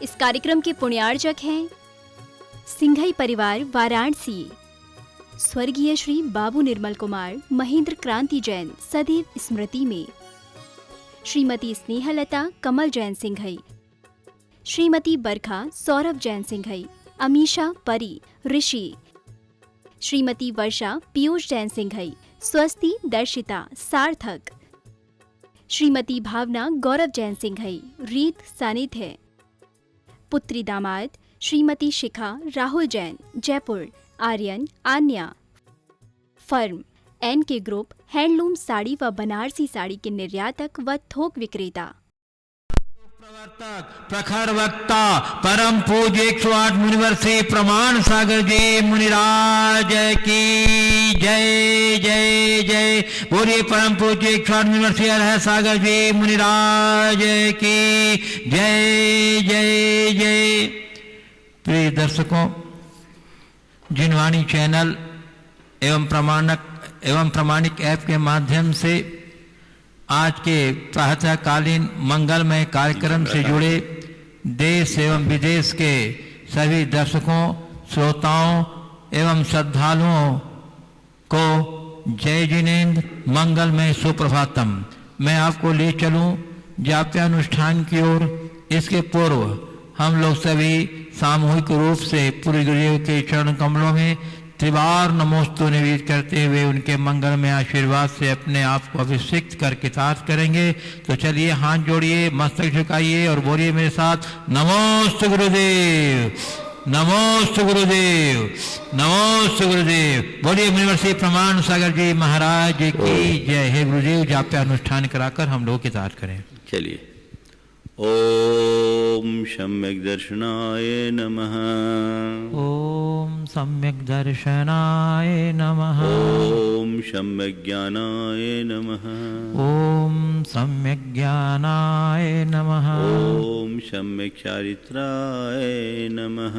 इस कार्यक्रम के पुण्यार्चक हैं सिंघई परिवार वाराणसी, स्वर्गीय श्री बाबू निर्मल कुमार महेंद्र क्रांति जैन सदैव स्मृति में, श्रीमती स्नेहलता कमल जैन सिंघई, श्रीमती बरखा सौरभ जैन सिंघई, अमीशा परी ऋषि, श्रीमती वर्षा पीयूष जैन सिंघई, स्वस्ति दर्शिता सार्थक, श्रीमती भावना गौरव जैन सिंघई, रीत सानिध्य, पुत्री दामाद Shrimati Shikha Rahul Jain Jaipur, Aryan Anya, firm NK group handloom sari व बनारसी साड़ी के निर्यातक व थोक विक्रेता। प्रवर्तक प्रखर वक्ता परम पूज्य 108 मुनिवर से प्रमाण सागर जी मुनिराज की जय जय जय। बोलिए परम पूज्य 108 मुनिवर से रह सागर जी मुनिराज की जय जय जय। प्रिय दर्शकों, जिनवाणी चैनल एवं प्रमाणिक ऐप के माध्यम से आज के प्रातःकालीन मंगलमय कार्यक्रम से जुड़े देश एवं विदेश के सभी दर्शकों, श्रोताओं एवं श्रद्धालुओं को जय जिनेन्द्र, मंगलमय सुप्रभातम। मैं आपको ले चलूं जाप्यानुष्ठान की ओर। इसके पूर्व हम लोग सभी सामूहिक रूप से पूरी गुरुदेव के चरण कमलों में त्रिवार नमोस्तु निवेद करते हुए उनके मंगलमय आशीर्वाद से अपने आप को अभिषिक्त कर कृतार्थ करेंगे। तो चलिए हाथ जोड़िए, मस्तक झुकाइए और बोलिए मेरे साथ, नमोस्तु गुरुदेव, नमोस्तु गुरुदेव, नमोस्तु गुरुदेव। बोलिए मुनिवर श्री प्रमाण सागर जी महाराज की जय। हे गुरुदेव, जाप्यानुष्ठान कराकर हम लोग कृतार्थ करें। चलिए। ओम सम्यक दर्शनाय नमः। ओम सम्यक दर्शनाय नमः। ओम सम्यक ज्ञानाय नमः। ओम सम्यक ज्ञानाय नमः। ओम सम्यक चारित्राय नमः।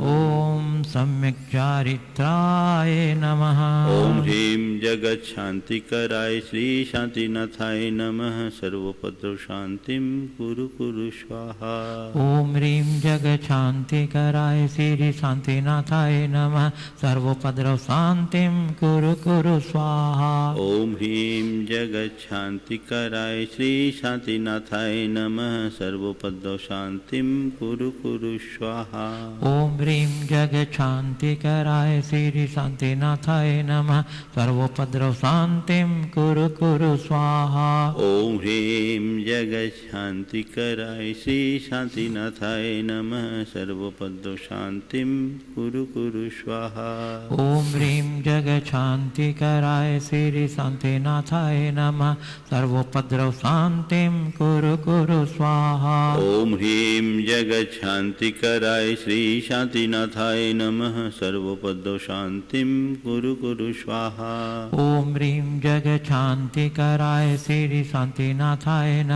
ओम सम्यक चारित्राय नमः। ओम ह्रीं जगत शांतिकराय श्री शांतिनाथाय नमः। सर्वोपद्रव शांतिं कुरु कुरु स्वाहा। ओम ह्रीं जगत शांतिकराय श्री शांतिनाथाय नमः। सर्वोपद्रव शांतिं कुरु कुरु स्वाहा। ओम ह्रीं जगत शांतिकराय श्री शांतिनाथाय नमः। सर्वोपद्रव शांतिं कुरु कुरु स्वाहा। ओम ह्रीं जगत शांतिकराय श्री शांतिनाथाय नमः। सर्वोपद्रव शांतिं कुरु कुरु स्वाहा। ओम ह्रीं जगत शांतिकराय श्री शांतिनाथाय नमः। सर्वोपद्रव शांतिं कुरु कुरु स्वाहा। ओम ह्रीं जगत शांतिकराय श्री शांतिनाथाय नमः। सर्वोपद्रव शांतिं कुरु कुरु स्वाहा। ओम ह्रीं जगत शांतिकराय श्री शांतिनाथाय नमः। सर्वोपद्रव शांतिं कुरु कुरु स्वाहा। ओम ह्रीं जगत शांतिकराय श्री शांतिनाथाय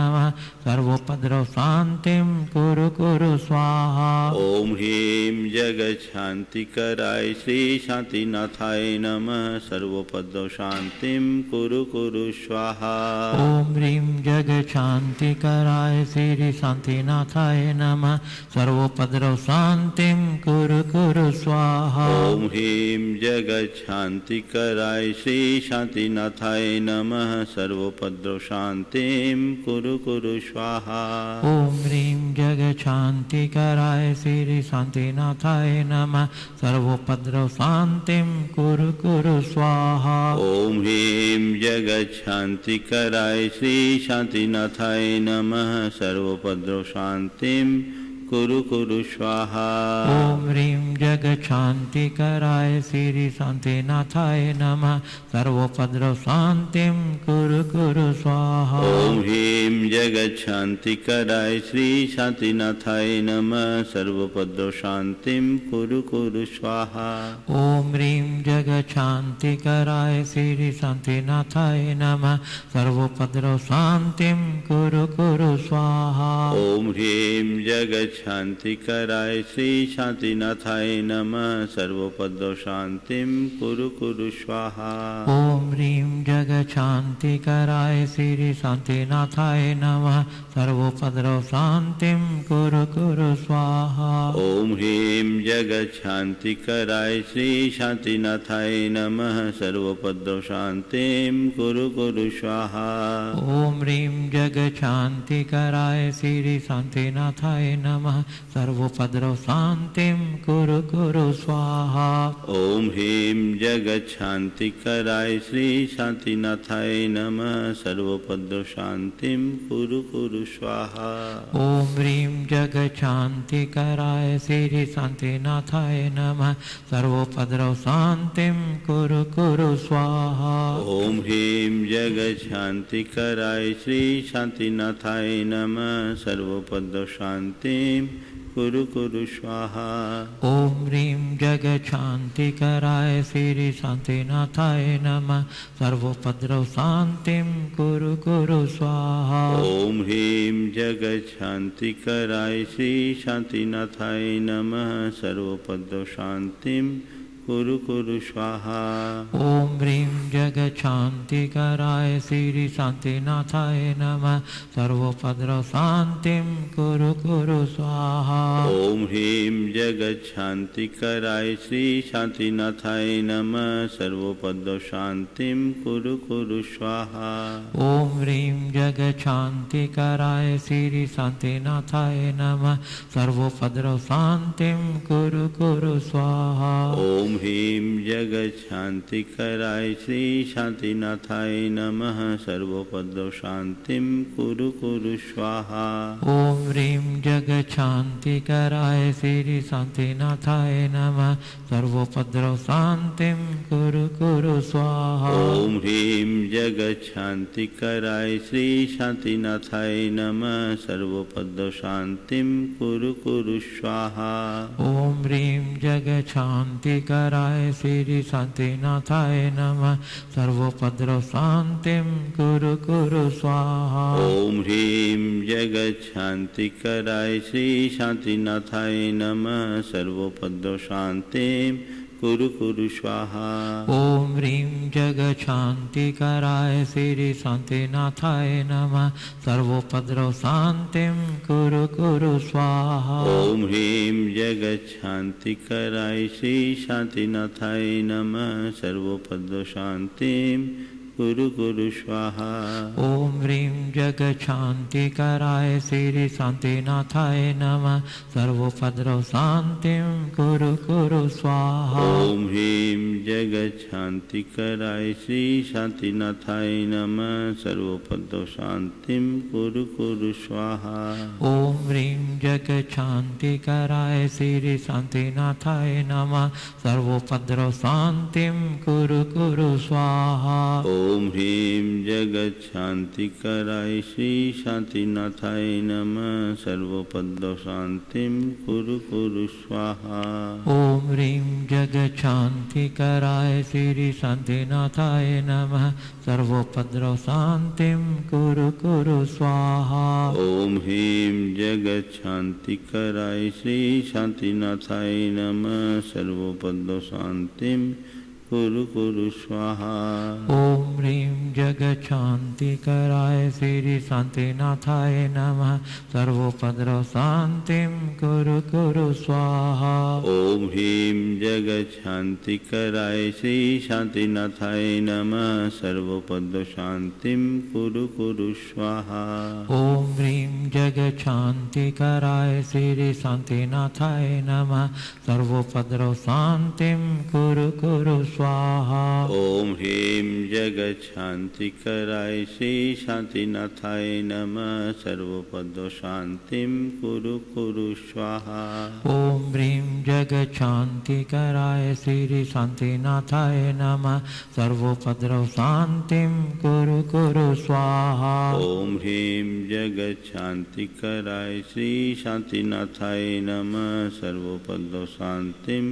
नमः। सर्वोपद्रव शांतिं कुरु कुरु स्वाहा। ओम ह्रीं जगत शांतिकराय श्री शांतिनाथाय नमः। सर्वोपद्रव शांतिं कुरु कुरु स्वाहा। ओम ह्रीं जगत शांतिकराय श्री शांतिनाथाय नमः। सर्वोपद्रव शांतिं कुरु कुरु स्वाहा। ओम ह्रीं जगत शांतिकराय श्री शांतिनाथाय नमः। सर्वोपद्रव शांतिं कुरु कुरु स्वाहा। ओम ह्रीं जगत शांतिकराय श्री शांतिनाथाय नमः। सर्वोपद्रव शांतिं कुरु कुरु स्वाहा। ओम ह्रीं जगत शांतिकराय श्री शांतिनाथाय नमः। सर्वोपद्रव शांतिं कुरु कुरु स्वाहा। ओम ह्रीं जगत शांतिकराय श्री शांतिनाथाय नमः। सर्वोपद्रव शांतिं कुरु कुरु स्वाहा। ओम ह्रीं जगत शांतिकराय श्री शांतिनाथाय नमः। सर्वोपद्रव शांतिं कुरु कुरु स्वाहा। ओम ह्रीं जगत शांतिकराय श्री शांतिनाथाय नमः। सर्वोपद्रव शांतिं कुरु कुरु स्वाहा। ओम ह्रीं जगत जगच्छान्तिकराय श्री शान्तिनाथाय नमः सर्वोपद्रव शान्तिं कुरु कुरु स्वाहा। ओम ह्रीं जगच्छान्तिकराय श्री शान्तिनाथाय नमः सर्वोपद्रव शान्तिं कुरु कुरु स्वाहा। ओम ह्रीं जगच्छान्तिकराय श्री शान्तिनाथाय नमः सर्वोपद्रव शान्तिं कुरु कुरु स्वाहा। ओम ह्रीं जगच्छान्तिकराय श्री शान्तिनाथाय नमः सर्वोपद्रव शान्तिं कुरु कुरु स्वाहा। ओम ह्रीं जगच्छान्तिकराय श्री शान्तिनाथाय नमः सर्वोपद्रव शान्तिं कुरु कुरु स्वाहा। ओम ह्रीं जगच्छान्तिकराय श्री शान्तिनाथाय नमः सर्वोपद्रव शान्तिं कुरु कुरु स्वाहा। ओम ह्रीं जगच्छान्तिकराय श्री शान्तिनाथाय नमः सर्वोपद्रव शान्तिं कुरु कुरु स्वाहा। ओम ह्रीं जगच्छान्तिकराय श्री शान्तिनाथाय नमः सर्वोपद्रव शान्तिं कुरु कुरु स्वाहा। ओम ह्रीं जगच्छान्तिकराय श्री शान्तिनाथाय नमः सर्वोपद्रव शान्तिं कुरु कुरु स्वाहा। ओम ह्रीं जगच्छान्तिकराय श्री शान्तिनाथाय नमः सर्वोपद्रव शान्तिं कुरु कुरु स्वाहा। ओम ह्रीं जगच्छान्तिकराय श्री शान्तिनाथाय नमः सर्वोपद्रव शान्तिं कुरु कुरु स्वाहा। ओम ह्रीं जगच्छान्तिकराय श्री शान्तिनाथाय नमः सर्वोपद्रव शान्तिं कुरु कुरु स्वाहा। ओम ह्रीं जगच्छान्तिकराय श्री शान्तिनाथाय नमः सर्वोपद्रव शान्तिं कुरु कुरु स्वाहा। ओम ह्रीं जगच्छान्तिकराय श्री शान्तिनाथाय नमः सर्वोपद्रव शान्तिं कुरु कुरु स्वाहा। ओम ह्रीं जगच्छान्तिकराय श्री शान्तिनाथाय नमः सर्वोपद्रव शान्तिं कुरु कुरु स्वाहा। ओम ह्रीं जगच्छान्तिकराय श्री शान्तिनाथाय नमः सर्वोपद्रव शान्तिं कुरु कुरु स्वाहा। ओम ह्रीं जगच्छान्तिकराय श्री शान्तिनाथाय नमः सर्वोपद्रव शान्तिं कुरु कुरु स्वाहा। ओम ह्रीं जगच्छान्तिकराय श्री शान्तिनाथाय नमः सर्वोपद्रव शान्तिं कुरु कुरु स्वाहा। ओम ह्रीं जगच्छान्तिकराय श्री शान्तिनाथाय नमः सर्वोपद्रव शान्तिं कुरु कुरु स्वाहा। ओम ह्रीं जगच्छान्तिकराय श्री शान्तिनाथाय नमः सर्वोपद्रव शान्तिं कुरु कुरु स्वाहा। ओम ह्रीं जगच्छान्तिकराय श्री शान्तिनाथाय नमः सर्वोपद्रव शान्तिं कुरु कुरु स्वाहा। ओम ह्रीं जगच्छान्तिकराय श्री शान्तिनाथाय नमः सर्वोपद्रव शान्तिं कुरु कुरु स्वाहा। ओम ह्रीं जगच्छान्तिकराय श्री शान्तिनाथाय नमः सर्वोपद्रव शान्तिं कुरु कुरु स्वाहा। ओम ह्रीं जगच्छान्तिकराय श्री शान्तिनाथाय नमः सर्वोपद्रव शान्तिं कुरु कुरु स्वाहा। ओम ह्रीं जगच्छान्तिकराय श्री शान्तिनाथाय नमः सर्वोपद्रव शान्तिं कुरु कुरु स्वाहा। ओम ह्रीं जगच्छान्तिकराय श्री शान्तिनाथाय नमः सर्वोपद्रव शान्तिं कुरु कुरु स्वाहा। ओम ह्रीं जगच्छान्तिकराय श्री शान्तिनाथाय नमः सर्वोपद्रव शान्तिं कुरु कुरु स्वाहा। ओम ह्रीं जगच्छान्तिकराय श्री शान्तिनाथाय नमः सर्वोपद्रव शान्तिं कुरु कुरु स्वाहा। ओम ह्रीं जगच्छान्तिकराय श्री शान्तिनाथाय नमः सर्वोपद्रव शान्तिं कुरु कुरु स्वाहा। ओम ह्रीं जगच्छान्तिकराय श्री शान्तिनाथाय नमः सर्वोपद्रव शान्तिं कुरु कुरु स्वाहा। ओम ह्रीं जगच्छान्तिकराय श्री शान्तिनाथाय नमः सर्वोपद्रव शान्तिं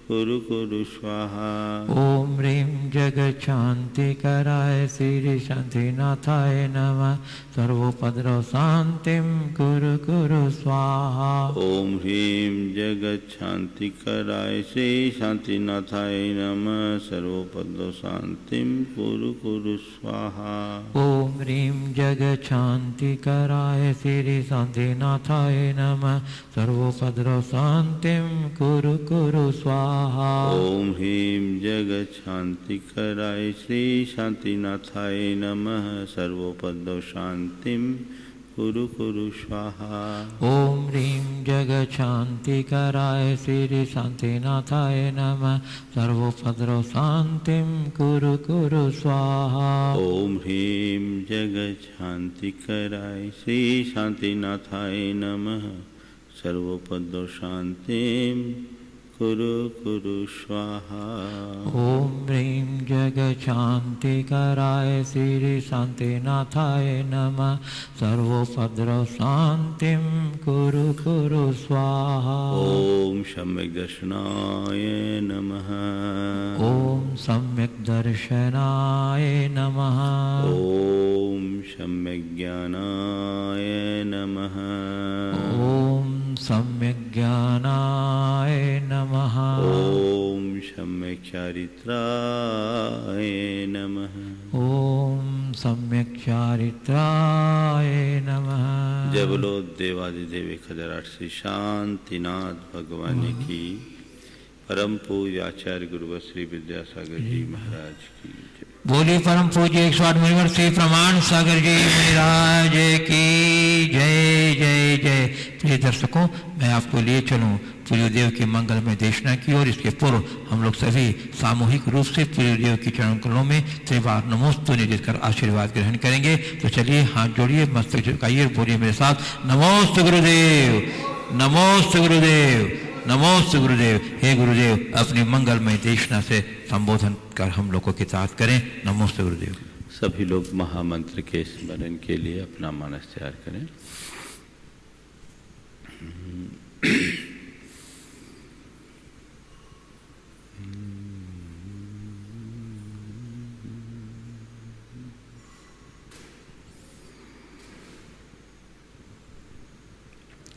कुरु कुरु स्वाहा। ओम ह्रीं जगच्छान्तिकराय श्री शांतिनाथाय नमः। सर्वोपद्रव शांतिं कुरु कुरु स्वाहा। ओम ह्रीं जगच्छान्तिकराय श्री शांतिनाथाय नमः। सर्वोपद्रव शांतिं कुरु कुरु स्वाहा। ओम ह्रीं जगच्छान्तिकराय श्री शांतिनाथाय नमः। सर्वोपद्रव शांतिं कुरु कुरु स्वाहा। ओम ह्रीं जगच्छान्तिकराय श्री शांतिनाथाय नमः। सर्वोपद्रव शांतिं कुरु कुरु स्वाहा। ओम ह्रीं जगच्छान्तिकराय श्री शांतिनाथाय नमः। सर्वोपद्रव शांतिं कुरु कुरु स्वाहा। ओम ह्रीं जगच्छान्तिकराय श्री शांतिनाथाय नमः। सर्वोपद्रव शांतिं कुरु कुरु स्वाहा। ओम ह्रीं जगच्छान्तिकराय श्री शांतिनाथाय नमः। सर्वोपद्रव शांतिं कुरु कुरु स्वाहा। ओम सम्यक् दर्शनाय नमः। ओम सम्यक् दर्शनाय नमः। ओम सम्यक् ज्ञानाय नमः। ओम सम्यक् ज्ञानाय नमः। ओम सम्यक् चारित्राय नमः। ओम सम्यक् चारित्राय नमः। जय बोलो देवादिदेव 1008 श्री शांतिनाथ भगवान की परम पूज्य आचार्य गुरुवर श्री विद्यासागर जी महाराज की जय। बोलिए परम पूज्य 108 मुनिवर श्री प्रमाण सागर जी महाराज की जय जय जय। प्रिय दर्शकों, मैं आपको लिए चलूं सूर्यदेव की मंगलमय देशना की और इसके पूर्व हम लोग सभी सामूहिक रूप से सूर्यदेव की चरण कमलों में त्रिवार नमोस्तु निधित कर आशीर्वाद ग्रहण करेंगे। तो चलिए हाथ जोड़िए, मस्तक झुकाइए और बोलिए मेरे साथ नमोस्तु गुरुदेव, नमोस्तु गुरुदेव, नमोस्तु गुरुदेव। हे गुरुदेव, अपनी मंगलमय देशना से संबोधन कर हम लोगों की तात करें। नमोस्तु गुरुदेव। सभी लोग महामंत्र के स्मरण के लिए अपना मानस तैयार करें।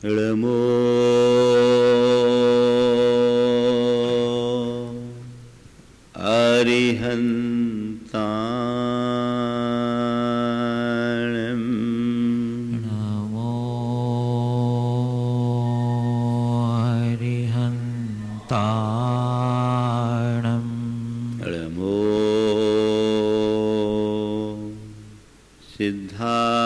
नमो अरिहन्ताणं। नमो अरिहन्ताणं। नमो सिद्धा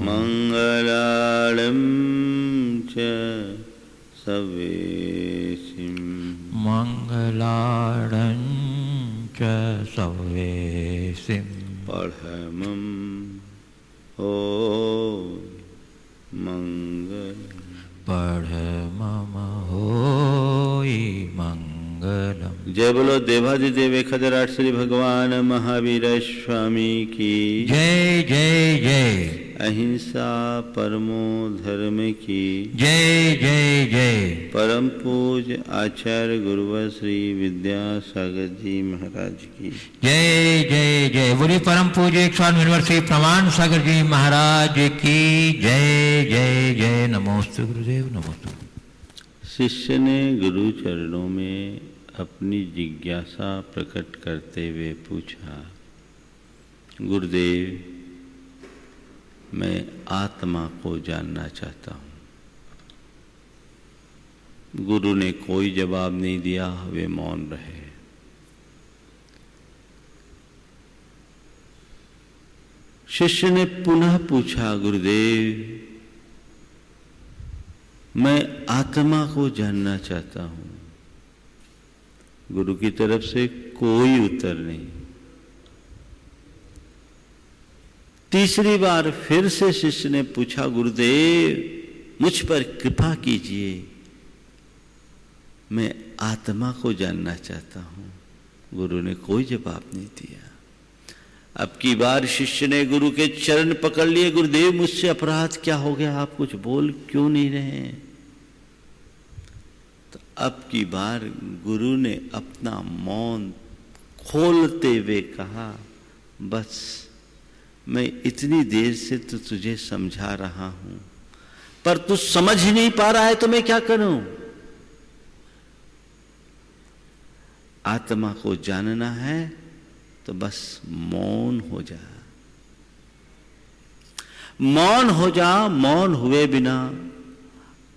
मंगलालं च सवेसिं। मंगलां च सवेसिं। पढ़मं ओ मंगल। पढ़मं होई मंगलम्। जय बोलो देवादिदेव खजराट श्री भगवान महावीर स्वामी की जय जय जय। अहिंसा परमो धर्म की जय जय जय। परम पूज्य आचार्य गुरुवर श्री विद्यासागर जी महाराज की जय जय जय। बोलिए परम पूज्य 108 यूनिवर्सिटी प्रमाण सागर जी महाराज की जय जय जय। नमोस्तु गुरुदेव नमोस्तु। शिष्य ने गुरु चरणों में अपनी जिज्ञासा प्रकट करते हुए पूछा, गुरुदेव मैं आत्मा को जानना चाहता हूँ। गुरु ने कोई जवाब नहीं दिया, वे मौन रहे। शिष्य ने पुनः पूछा, गुरुदेव मैं आत्मा को जानना चाहता हूँ। गुरु की तरफ से कोई उत्तर नहीं। तीसरी बार फिर से शिष्य ने पूछा, गुरुदेव मुझ पर कृपा कीजिए, मैं आत्मा को जानना चाहता हूं। गुरु ने कोई जवाब नहीं दिया। अब की बार शिष्य ने गुरु के चरण पकड़ लिए, गुरुदेव मुझसे अपराध क्या हो गया, आप कुछ बोल क्यों नहीं रहे हैं? तो अब की बार गुरु ने अपना मौन खोलते हुए कहा, बस मैं इतनी देर से तो तुझे समझा रहा हूं, पर तू समझ ही नहीं पा रहा है, तो मैं क्या करूं? आत्मा को जानना है तो बस मौन हो जा, मौन हो जा। मौन हुए बिना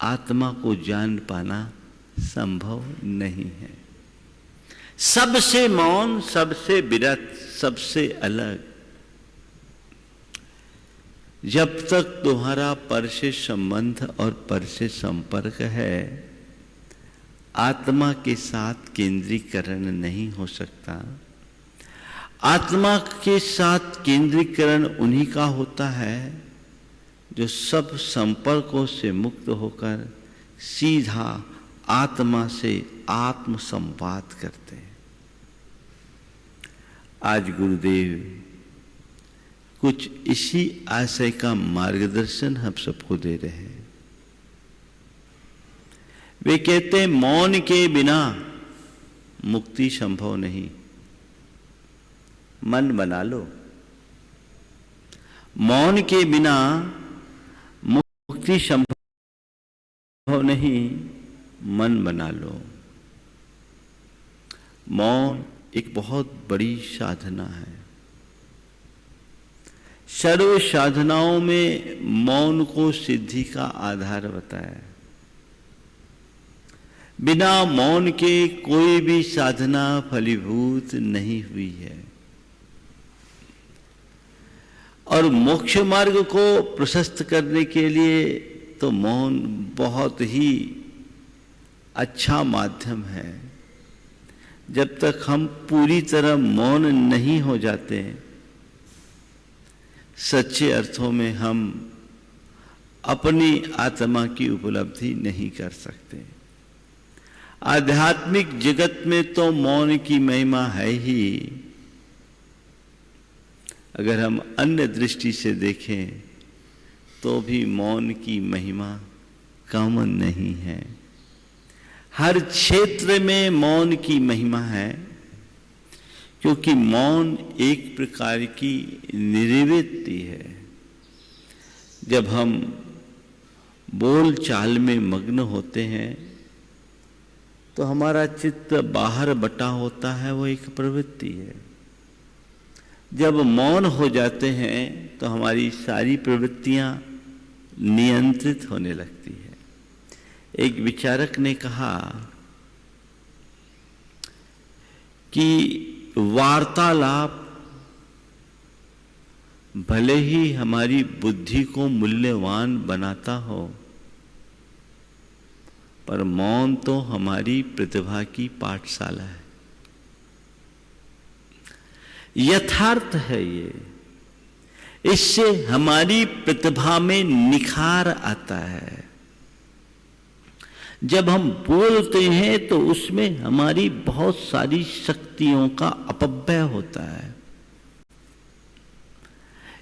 आत्मा को जान पाना संभव नहीं है। सबसे मौन, सबसे विरत, सबसे अलग। जब तक तुम्हारा पर से संबंध और पर से संपर्क है, आत्मा के साथ केंद्रीकरण नहीं हो सकता। आत्मा के साथ केंद्रीकरण उन्हीं का होता है जो सब संपर्कों से मुक्त होकर सीधा आत्मा से आत्म संवाद करते हैं। आज गुरुदेव कुछ इसी आशय का मार्गदर्शन हम सबको दे रहे हैं। वे कहते हैं मौन के बिना मुक्ति संभव नहीं। मन बना लो, मौन के बिना मुक्ति संभव नहीं, मन बना लो। मौन एक बहुत बड़ी साधना है। सर्व साधनाओं में मौन को सिद्धि का आधार बताया। बिना मौन के कोई भी साधना फलीभूत नहीं हुई है। और मोक्ष मार्ग को प्रशस्त करने के लिए तो मौन बहुत ही अच्छा माध्यम है। जब तक हम पूरी तरह मौन नहीं हो जाते, सच्चे अर्थों में हम अपनी आत्मा की उपलब्धि नहीं कर सकते। आध्यात्मिक जगत में तो मौन की महिमा है ही। अगर हम अन्य दृष्टि से देखें तो भी मौन की महिमा कम नहीं है। हर क्षेत्र में मौन की महिमा है, क्योंकि मौन एक प्रकार की निर्वृत्ति है। जब हम बोल चाल में मग्न होते हैं तो हमारा चित्त बाहर बटा होता है, वो एक प्रवृत्ति है। जब मौन हो जाते हैं तो हमारी सारी प्रवृत्तियां नियंत्रित होने लगती है। एक विचारक ने कहा कि वार्तालाप भले ही हमारी बुद्धि को मूल्यवान बनाता हो, पर मौन तो हमारी प्रतिभा की पाठशाला है। यथार्थ है ये। इससे हमारी प्रतिभा में निखार आता है। जब हम बोलते हैं तो उसमें हमारी बहुत सारी शक्तियों का अपव्यय होता है।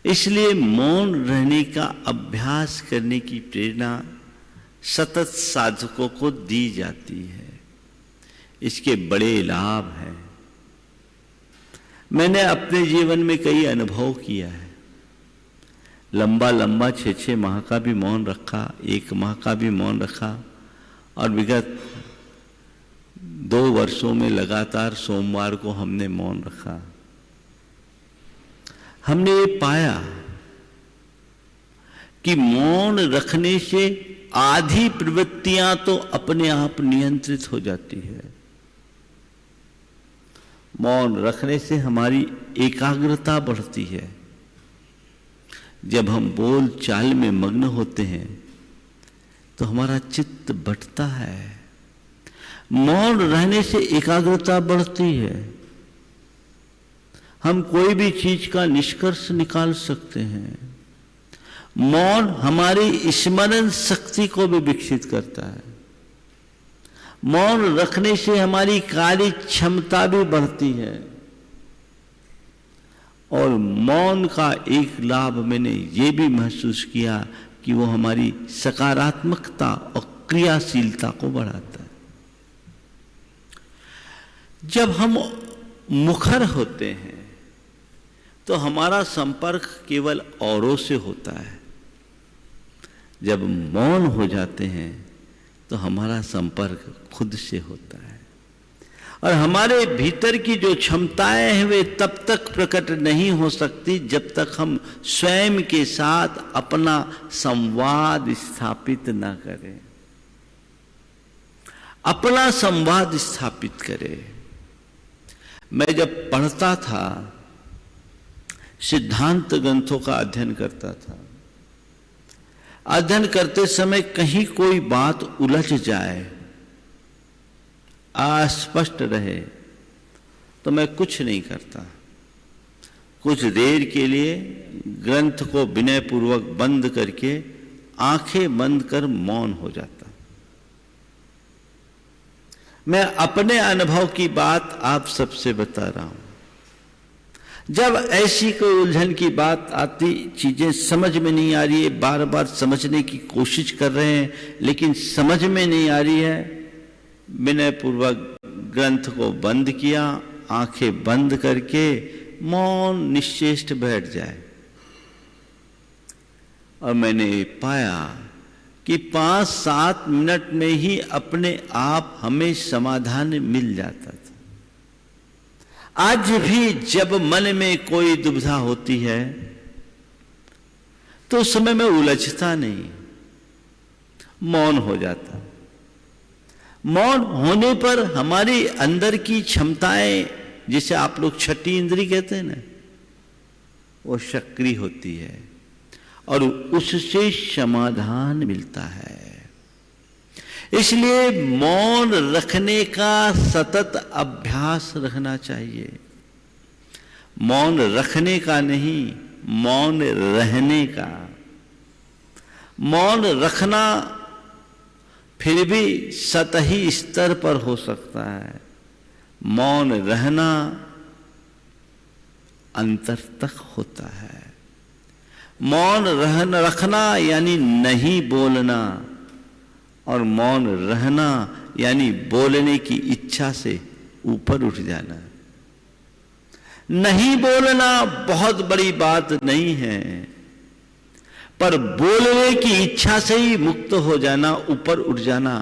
इसलिए मौन रहने का अभ्यास करने की प्रेरणा सतत साधकों को दी जाती है। इसके बड़े लाभ हैं। मैंने अपने जीवन में कई अनुभव किया है। लंबा 6-6 माह का भी मौन रखा, 1 माह का भी मौन रखा, और विगत 2 वर्षों में लगातार सोमवार को हमने मौन रखा। हमने ये पाया कि मौन रखने से आधी प्रवृत्तियां तो अपने आप नियंत्रित हो जाती है। मौन रखने से हमारी एकाग्रता बढ़ती है। जब हम बोल चाल में मग्न होते हैं तो हमारा चित्त बंटता है। मौन रहने से एकाग्रता बढ़ती है। हम कोई भी चीज का निष्कर्ष निकाल सकते हैं। मौन हमारी स्मरण शक्ति को भी विकसित करता है। मौन रखने से हमारी कार्य क्षमता भी बढ़ती है। और मौन का एक लाभ मैंने ये भी महसूस किया कि वो हमारी सकारात्मकता और क्रियाशीलता को बढ़ाता है। जब हम मुखर होते हैं तो हमारा संपर्क केवल औरों से होता है। जब मौन हो जाते हैं तो हमारा संपर्क खुद से होता है। और हमारे भीतर की जो क्षमताएं हैं वे तब तक प्रकट नहीं हो सकती जब तक हम स्वयं के साथ अपना संवाद स्थापित ना करें। अपना संवाद स्थापित करें। मैं जब पढ़ता था, सिद्धांत ग्रंथों का अध्ययन करता था, अध्ययन करते समय कहीं कोई बात उलझ जाए, अस्पष्ट रहे, तो मैं कुछ नहीं करता। कुछ देर के लिए ग्रंथ को विनयपूर्वक बंद करके आंखें बंद कर मौन हो जाता। मैं अपने अनुभव की बात आप सबसे बता रहा हूं। जब ऐसी कोई उलझन की बात आती, चीजें समझ में नहीं आ रही है, बार बार समझने की कोशिश कर रहे हैं लेकिन समझ में नहीं आ रही है, विनयपूर्वक ग्रंथ को बंद किया, आंखें बंद करके मौन निश्चेष्ट बैठ जाए। और मैंने पाया कि 5-7 मिनट में ही अपने आप हमें समाधान मिल जाता था। आज भी जब मन में कोई दुविधा होती है तो उस समय मैं उलझता नहीं, मौन हो जाता। मौन होने पर हमारी अंदर की क्षमताएं, जिसे आप लोग छठी इंद्री कहते हैं ना, वो सक्रिय होती है और उससे समाधान मिलता है। इसलिए मौन रखने का सतत अभ्यास रखना चाहिए। मौन रखने का नहीं, मौन रहने का। मौन रखना फिर भी सतही स्तर पर हो सकता है, मौन रहना अंतर तक होता है। मौन रखना यानी नहीं बोलना, और मौन रहना यानी बोलने की इच्छा से ऊपर उठ जाना। नहीं बोलना बहुत बड़ी बात नहीं है, पर बोलने की इच्छा से ही मुक्त हो जाना, ऊपर उठ जाना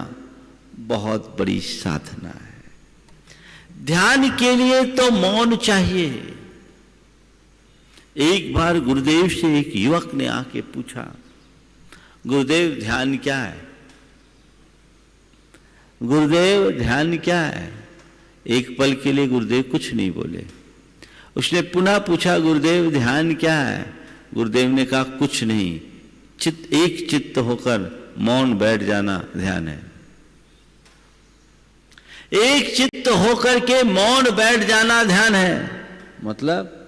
बहुत बड़ी साधना है। ध्यान के लिए तो मौन चाहिए। एक बार गुरुदेव से एक युवक ने आके पूछा, गुरुदेव ध्यान क्या है? गुरुदेव ध्यान क्या है? एक पल के लिए गुरुदेव कुछ नहीं बोले। उसने पुनः पूछा, गुरुदेव ध्यान क्या है? गुरुदेव ने कहा, कुछ नहीं, एक चित्त होकर मौन बैठ जाना ध्यान है। एक चित्त होकर के मौन बैठ जाना ध्यान है। मतलब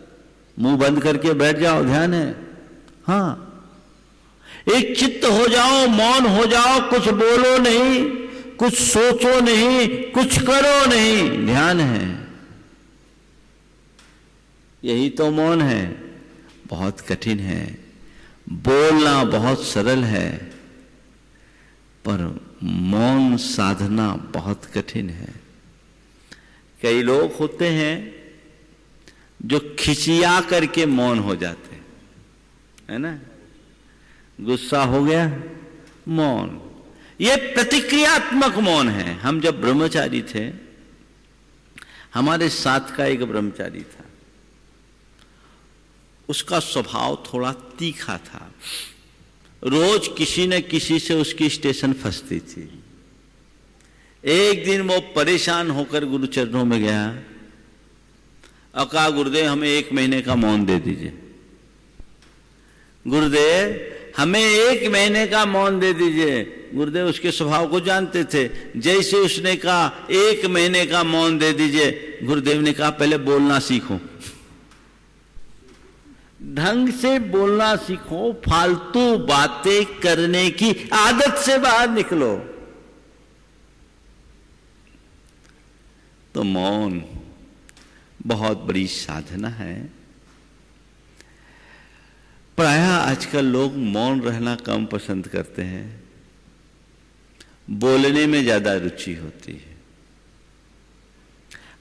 मुंह बंद करके बैठ जाओ ध्यान है? हाँ, एक चित्त हो जाओ, मौन हो जाओ, कुछ बोलो नहीं, कुछ सोचो नहीं, कुछ करो नहीं, ध्यान है। यही तो मौन है। बहुत कठिन है। बोलना बहुत सरल है, पर मौन साधना बहुत कठिन है। कई लोग होते हैं जो खिसिया करके मौन हो जाते हैं, है ना। गुस्सा हो गया, मौन। ये प्रतिक्रियात्मक मौन है। हम जब ब्रह्मचारी थे, हमारे साथ का एक ब्रह्मचारी था, उसका स्वभाव थोड़ा तीखा था। रोज किसी न किसी से उसकी स्टेशन फंसती थी। एक दिन वो परेशान होकर गुरुचरणों में गया और कहा, गुरुदेव हमें 1 महीने का मौन दे दीजिए। गुरुदेव हमें 1 महीने का मौन दे दीजिए। गुरुदेव उसके स्वभाव को जानते थे। जैसे उसने कहा 1 महीने का मौन दे दीजिए, गुरुदेव ने कहा पहले बोलना सीखो, ढंग से बोलना सीखो, फालतू बातें करने की आदत से बाहर निकलो। तो मौन बहुत बड़ी साधना है। प्रायः आजकल लोग मौन रहना कम पसंद करते हैं, बोलने में ज्यादा रुचि होती है।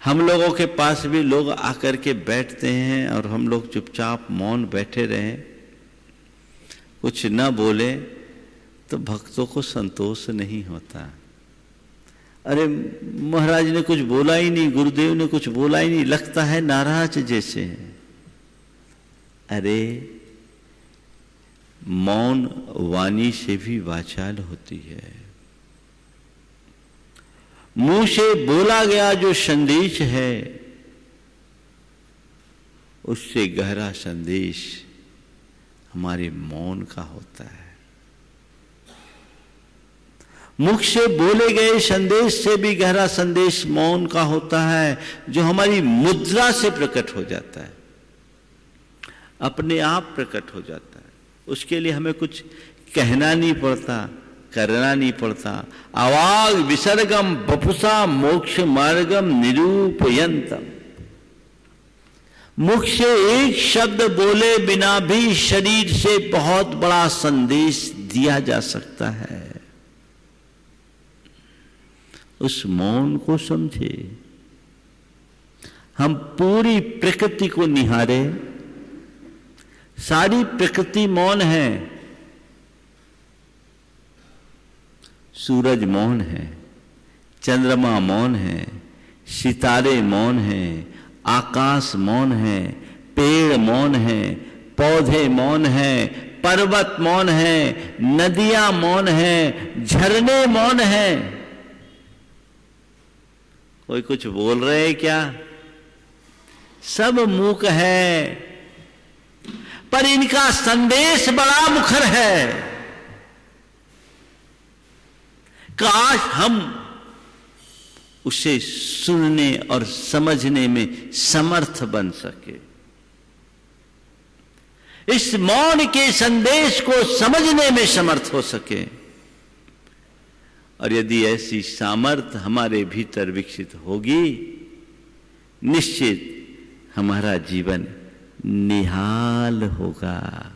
हम लोगों के पास भी लोग आकर के बैठते हैं और हम लोग चुपचाप मौन बैठे रहें, कुछ न बोले, तो भक्तों को संतोष नहीं होता। अरे महाराज ने कुछ बोला ही नहीं, गुरुदेव ने कुछ बोला ही नहीं, लगता है नाराज जैसे हैं। अरे मौन वाणी से भी वाचाल होती है। मुंह से बोला गया जो संदेश है, उससे गहरा संदेश हमारे मौन का होता है। मुख से बोले गए संदेश से भी गहरा संदेश मौन का होता है, जो हमारी मुद्रा से प्रकट हो जाता है, अपने आप प्रकट हो जाता है। उसके लिए हमें कुछ कहना नहीं पड़ता, करना नहीं पड़ता। अवाग विसर्गम बपुसा मोक्ष मार्गम निरूपयंतम। मुख से एक शब्द बोले बिना भी शरीर से बहुत बड़ा संदेश दिया जा सकता है। उस मौन को समझे। हम पूरी प्रकृति को निहारे, सारी प्रकृति मौन है। सूरज मौन है, चंद्रमा मौन है, सितारे मौन है, आकाश मौन है, पेड़ मौन है, पौधे मौन है, पर्वत मौन है, नदियां मौन है, झरने मौन है। कोई कुछ बोल रहे हैं क्या? सब मूक है, पर इनका संदेश बड़ा मुखर है। काश हम उसे सुनने और समझने में समर्थ बन सके। इस मौन के संदेश को समझने में समर्थ हो सके। और यदि ऐसी सामर्थ्य हमारे भीतर विकसित होगी, निश्चित हमारा जीवन निहाल होगा।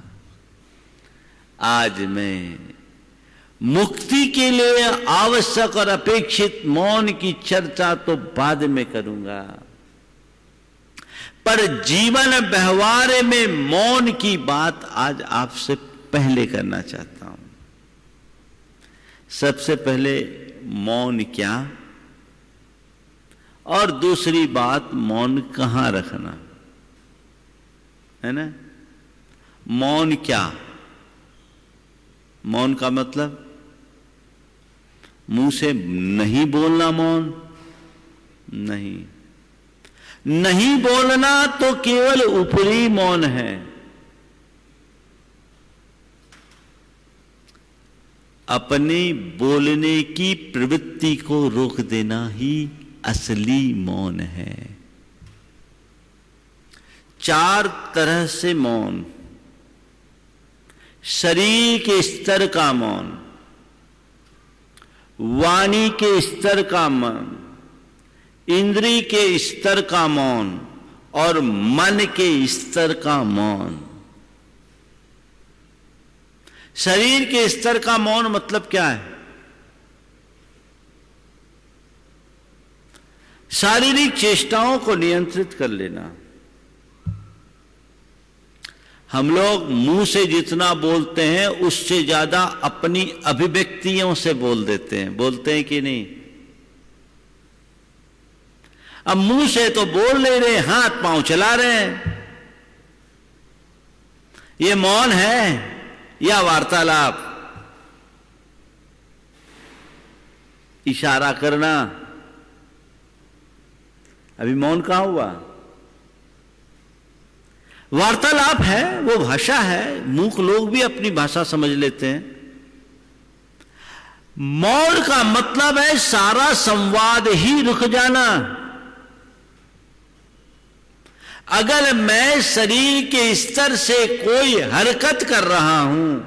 आज मैं मुक्ति के लिए आवश्यक और अपेक्षित मौन की चर्चा तो बाद में करूंगा, पर जीवन व्यवहार में मौन की बात आज आपसे पहले करना चाहता हूं। सबसे पहले मौन क्या, और दूसरी बात मौन कहां रखना, है ना। मौन क्या? मौन का मतलब मुंह से नहीं बोलना मौन नहीं। नहीं बोलना तो केवल ऊपरी मौन है। अपने बोलने की प्रवृत्ति को रोक देना ही असली मौन है। 4 तरह से मौन। शरीर के स्तर का मौन, वाणी के स्तर का मौन, इंद्री के स्तर का मौन और मन के स्तर का मौन। शरीर के स्तर का मौन मतलब क्या है? शारीरिक चेष्टाओं को नियंत्रित कर लेना। हम लोग मुंह से जितना बोलते हैं उससे ज्यादा अपनी अभिव्यक्तियों से बोल देते हैं, बोलते हैं कि नहीं? अब मुंह से तो बोल नहीं रहे, हाथ पांव चला रहे हैं। ये मौन है या वार्तालाप? इशारा करना। अभी मौन कहां हुआ? वार्तालाप है, वो भाषा है। मूक लोग भी अपनी भाषा समझ लेते हैं। मौन का मतलब है सारा संवाद ही रुक जाना। अगर मैं शरीर के स्तर से कोई हरकत कर रहा हूं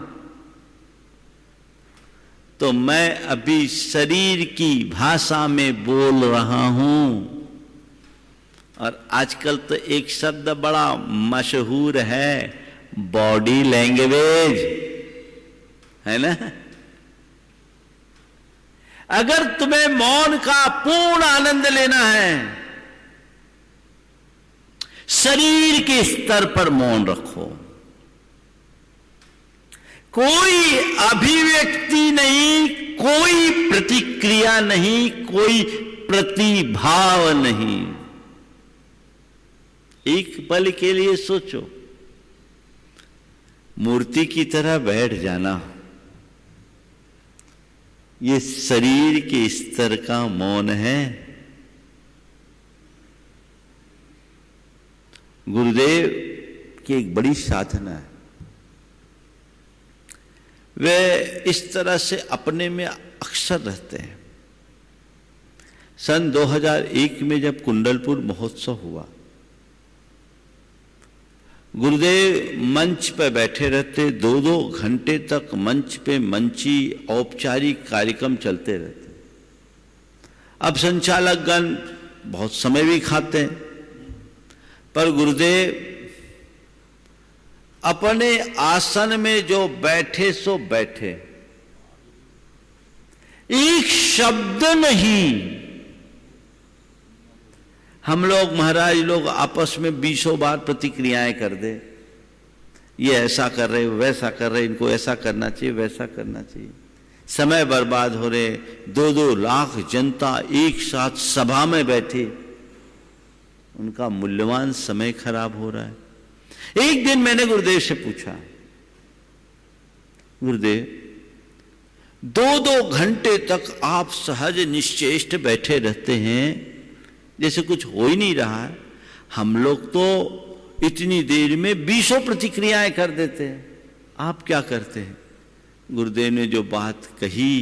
तो मैं अभी शरीर की भाषा में बोल रहा हूं। और आजकल तो एक शब्द बड़ा मशहूर है, बॉडी लैंग्वेज, है ना? अगर तुम्हें मौन का पूर्ण आनंद लेना है, शरीर के स्तर पर मौन रखो। कोई अभिव्यक्ति नहीं, कोई प्रतिक्रिया नहीं, कोई प्रतिभाव नहीं। एक पल के लिए सोचो, मूर्ति की तरह बैठ जाना। ये शरीर के स्तर का मौन है। गुरुदेव की एक बड़ी साधना है। वे इस तरह से अपने में अक्सर रहते हैं। सन 2001 में जब कुंडलपुर महोत्सव हुआ, गुरुदेव मंच पर बैठे रहते, 2-2 घंटे तक मंच पे मंची औपचारिक कार्यक्रम चलते रहते। अब संचालकगण बहुत समय भी खाते हैं, पर गुरुदेव अपने आसन में जो बैठे सो बैठे, एक शब्द नहीं। हम लोग महाराज लोग आपस में 20 बार प्रतिक्रियाएं कर दे, ये ऐसा कर रहे, वैसा कर रहे, इनको ऐसा करना चाहिए, वैसा करना चाहिए। समय बर्बाद हो रहे। 2-2 लाख जनता एक साथ सभा में बैठी, उनका मूल्यवान समय खराब हो रहा है। एक दिन मैंने गुरुदेव से पूछा, गुरुदेव 2-2 घंटे तक आप सहज निश्चेष्ट बैठे रहते हैं, जैसे कुछ हो ही नहीं रहा है। हम लोग तो इतनी देर में 20 प्रतिक्रियाएं कर देते हैं, आप क्या करते हैं? गुरुदेव ने जो बात कही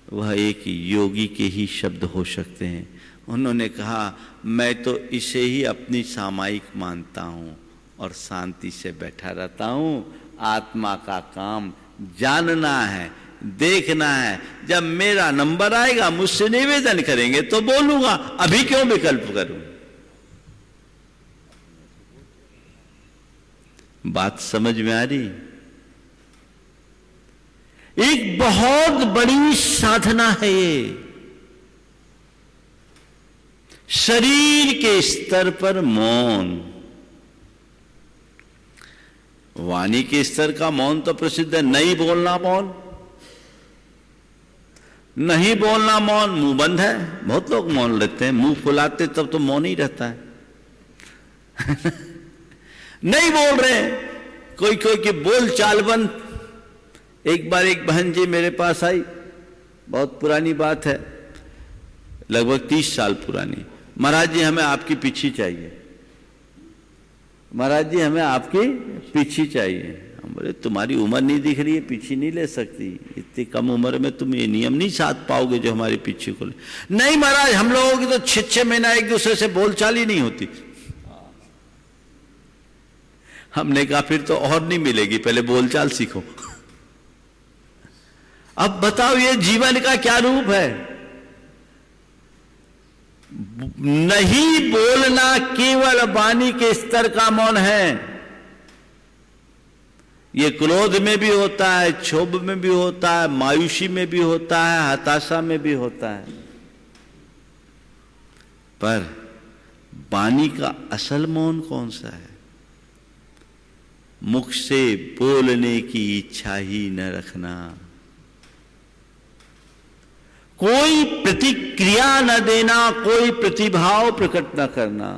वह एक योगी के ही शब्द हो सकते हैं। उन्होंने कहा, मैं तो इसे ही अपनी सामायिक मानता हूं और शांति से बैठा रहता हूं। आत्मा का काम जानना है, देखना है। जब मेरा नंबर आएगा, मुझसे निवेदन करेंगे तो बोलूंगा, अभी क्यों विकल्प करूं? बात समझ में आ रही? एक बहुत बड़ी साधना है ये। शरीर के स्तर पर मौन। वाणी के स्तर का मौन तो प्रसिद्ध है, नहीं बोलना मौन। नहीं बोलना मौन, मुंह बंद है। बहुत लोग मौन रहते हैं, मुंह फुलाते तब तो मौन ही रहता है। नहीं बोल रहे, कोई कोई की बोल चाल बंद। एक बार एक बहन जी मेरे पास आई, बहुत पुरानी बात है, लगभग 30 साल पुरानी। महाराज जी हमें आपकी पीछी चाहिए, महाराज जी हमें आपकी पीछी चाहिए। हम बोले तुम्हारी उम्र नहीं दिख रही है, पीछी नहीं ले सकती, इतनी कम उम्र में तुम ये नियम नहीं साध पाओगे जो हमारे पीछे को ले। नहीं महाराज, हम लोगों की तो 6-6 महीना एक दूसरे से बोलचाल ही नहीं होती। हमने कहा फिर तो और नहीं मिलेगी, पहले बोलचाल सीखो। अब बताओ ये जीवन का क्या रूप है? नहीं बोलना केवल वाणी के स्तर का मौन है। ये क्रोध में भी होता है, क्षोभ में भी होता है, मायूसी में भी होता है, हताशा में भी होता है। पर वाणी का असल मौन कौन सा है? मुख से बोलने की इच्छा ही न रखना, कोई प्रतिक्रिया न देना, कोई प्रतिभाव प्रकट न करना,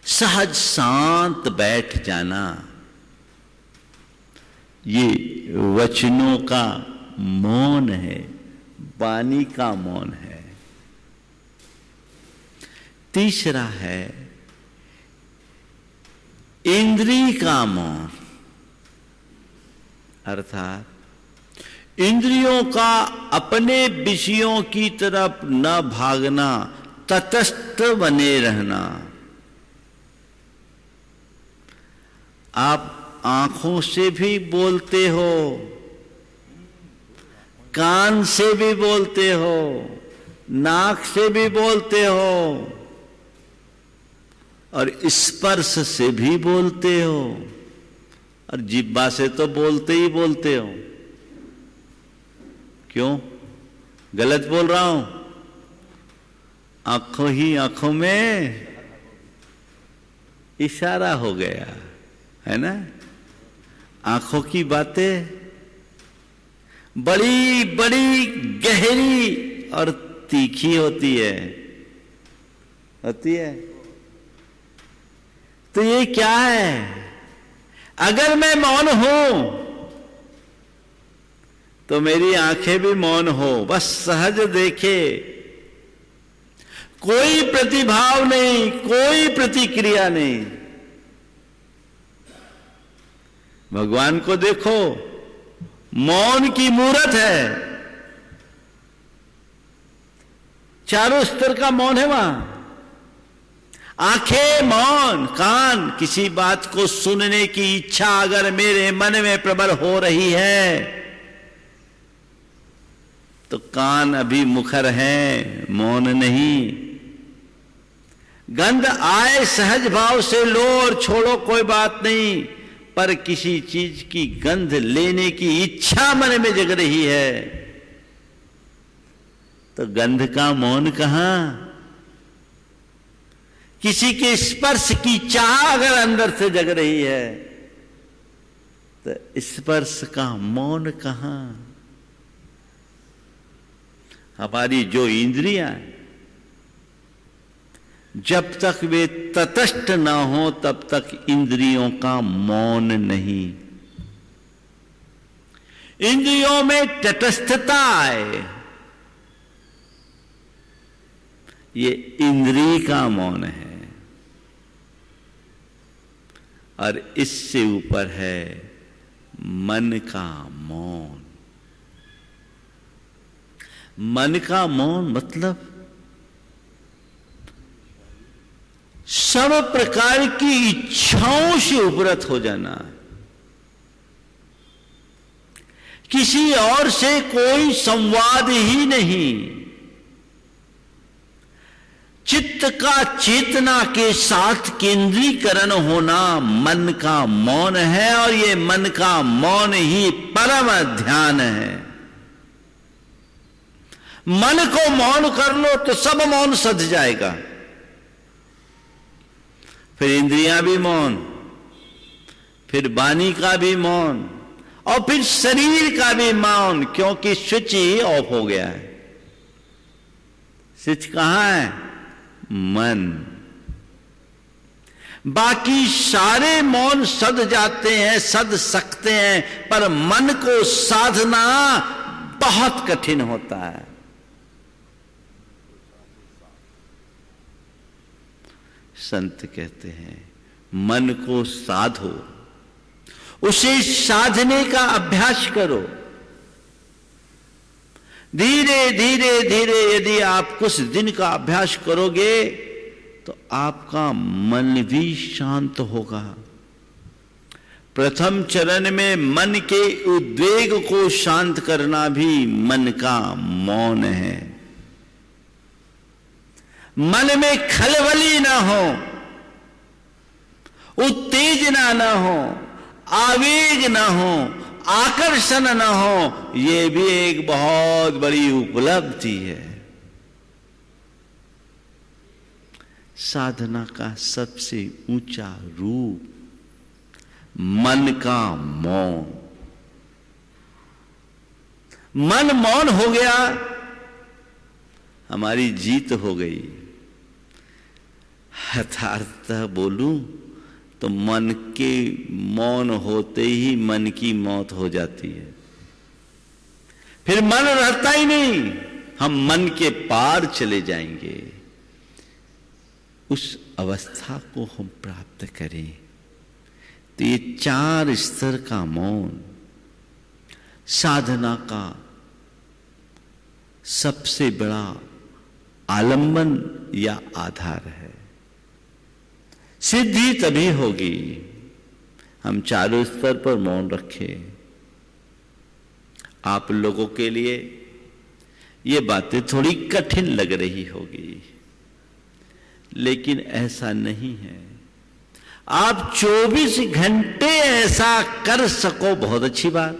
सहज शांत बैठ जाना, ये वचनों का मौन है, वाणी का मौन है। तीसरा है इंद्रिय का मौन, अर्थात इंद्रियों का अपने विषयों की तरफ न भागना, तटस्थ बने रहना। आप आंखों से भी बोलते हो, कान से भी बोलते हो, नाक से भी बोलते हो और स्पर्श से भी बोलते हो, और जिह्वा से तो बोलते ही बोलते हो। क्यों गलत बोल रहा हूं? आंखों ही आंखों में इशारा हो गया है ना। आंखों की बातें बड़ी बड़ी गहरी और तीखी होती है, तो ये क्या है? अगर मैं मौन हूं तो मेरी आंखें भी मौन हो, बस सहज देखे, कोई प्रतिभाव नहीं, कोई प्रतिक्रिया नहीं। भगवान को देखो, मौन की मूरत है, चारों स्तर का मौन है वहां। आंखें मौन, कान, किसी बात को सुनने की इच्छा अगर मेरे मन में प्रबल हो रही है तो कान अभी मुखर हैं, मौन नहीं। गंध आए सहज भाव से लो और छोड़ो, कोई बात नहीं, पर किसी चीज की गंध लेने की इच्छा मन में जग रही है तो गंध का मौन कहां? किसी के स्पर्श की चाह अगर अंदर से जग रही है तो स्पर्श का मौन कहां? हमारी जो इंद्रियां जब तक वे तटस्थ ना हो तब तक इंद्रियों का मौन नहीं। इंद्रियों में तटस्थता आए, ये इंद्रिय का मौन है। और इससे ऊपर है मन का मौन। मन का मौन मतलब सब प्रकार की इच्छाओं से उपरत हो जाना, किसी और से कोई संवाद ही नहीं, चित्त का चेतना के साथ केंद्रीकरण होना मन का मौन है। और ये मन का मौन ही परम ध्यान है। मन को मौन कर लो तो सब मौन सध जाएगा। फिर इंद्रियां भी मौन, फिर वाणी का भी मौन, और फिर शरीर का भी मौन, क्योंकि स्विच ही ऑफ हो गया है। स्विच कहां है? मन। बाकी सारे मौन सध जाते हैं, सध सकते हैं, पर मन को साधना बहुत कठिन होता है। संत कहते हैं मन को साधो, उसे साधने का अभ्यास करो। धीरे धीरे धीरे यदि आप कुछ दिन का अभ्यास करोगे तो आपका मन भी शांत होगा, प्रथम चरण में मन के उद्वेग को शांत करना भी मन का मौन है। मन में खलबली ना हो, उत्तेजना ना हो, आवेग ना हो, आकर्षण ना हो, यह भी एक बहुत बड़ी उपलब्धि है। साधना का सबसे ऊंचा रूप मन का मौन। मन मौन हो गया, हमारी जीत हो गई। यथार्थतः बोलूं तो मन के मौन होते ही मन की मौत हो जाती है। फिर मन रहता ही नहीं, हम मन के पार चले जाएंगे। उस अवस्था को हम प्राप्त करें तो ये 4 स्तर का मौन साधना का सबसे बड़ा आलंबन या आधार है। सिद्धि तभी होगी हम चारों स्तर पर मौन रखें। आप लोगों के लिए ये बातें थोड़ी कठिन लग रही होगी, लेकिन ऐसा नहीं है। आप 24 घंटे ऐसा कर सको, बहुत अच्छी बात,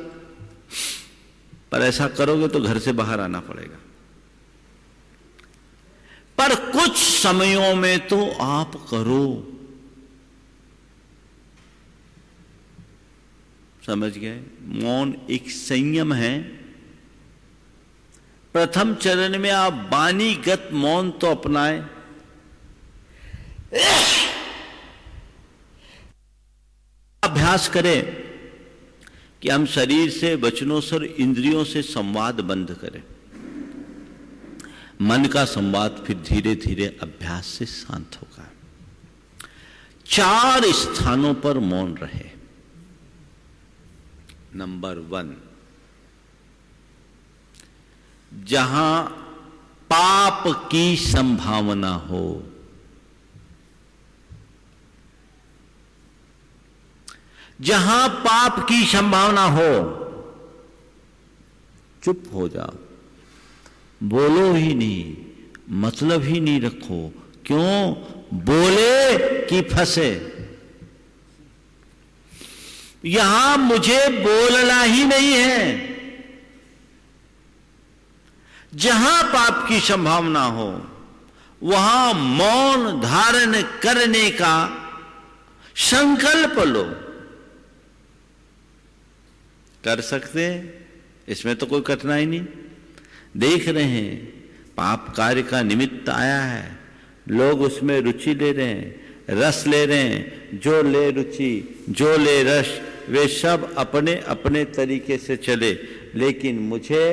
पर ऐसा करोगे तो घर से बाहर आना पड़ेगा। पर कुछ समयों में तो आप करो। समझ गए? मौन एक संयम है। प्रथम चरण में आप वाणीगत मौन तो अपनाएं, अभ्यास करें कि हम शरीर से, वचनों से और इंद्रियों से संवाद बंद करें। मन का संवाद फिर धीरे धीरे अभ्यास से शांत होगा। 4 स्थानों पर मौन रहे। नंबर 1, जहां पाप की संभावना हो। जहां पाप की संभावना हो, चुप हो जाओ, बोलो ही नहीं, मतलब ही नहीं रखो। क्यों? बोले कि फंसे। यहां मुझे बोलना ही नहीं है। जहां पाप की संभावना हो, वहां मौन धारण करने का संकल्प लो। कर सकते हैं, इसमें तो कोई कठिनाई नहीं। देख रहे हैं पाप कार्य का निमित्त आया है, लोग उसमें रुचि ले रहे हैं, रस ले रहे हैं। जो ले रुचि, जो ले रस, वे सब अपने अपने तरीके से चले, लेकिन मुझे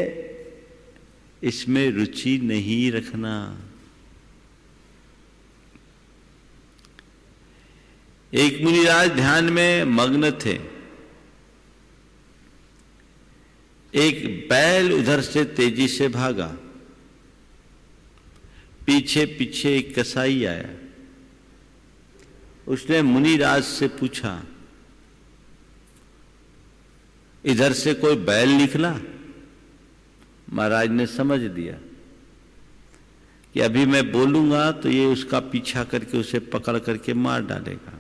इसमें रुचि नहीं रखना। एक मुनिराज ध्यान में मग्न थे। एक बैल उधर से तेजी से भागा, पीछे पीछे एक कसाई आया। उसने मुनिराज से पूछा, इधर से कोई बैल निकला? महाराज ने समझ दिया कि अभी मैं बोलूंगा तो ये उसका पीछा करके उसे पकड़ करके मार डालेगा।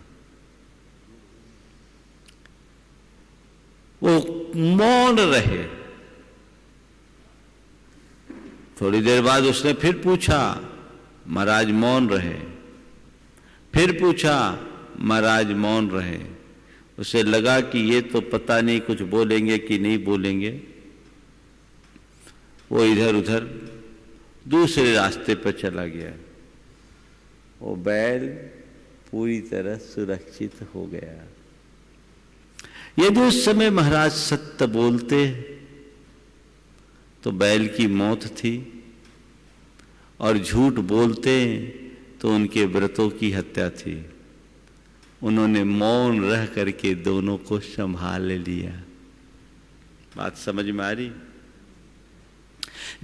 वो मौन रहे। थोड़ी देर बाद उसने फिर पूछा, महाराज मौन रहे। फिर पूछा, महाराज मौन रहे। उसे लगा कि ये तो पता नहीं कुछ बोलेंगे कि नहीं बोलेंगे। वो इधर उधर दूसरे रास्ते पर चला गया। वो बैल पूरी तरह सुरक्षित हो गया। यदि उस समय महाराज सत्य बोलते तो बैल की मौत थी, और झूठ बोलते तो उनके व्रतों की हत्या थी। उन्होंने मौन रह करके दोनों को संभाल लिया। बात समझ में आ रही?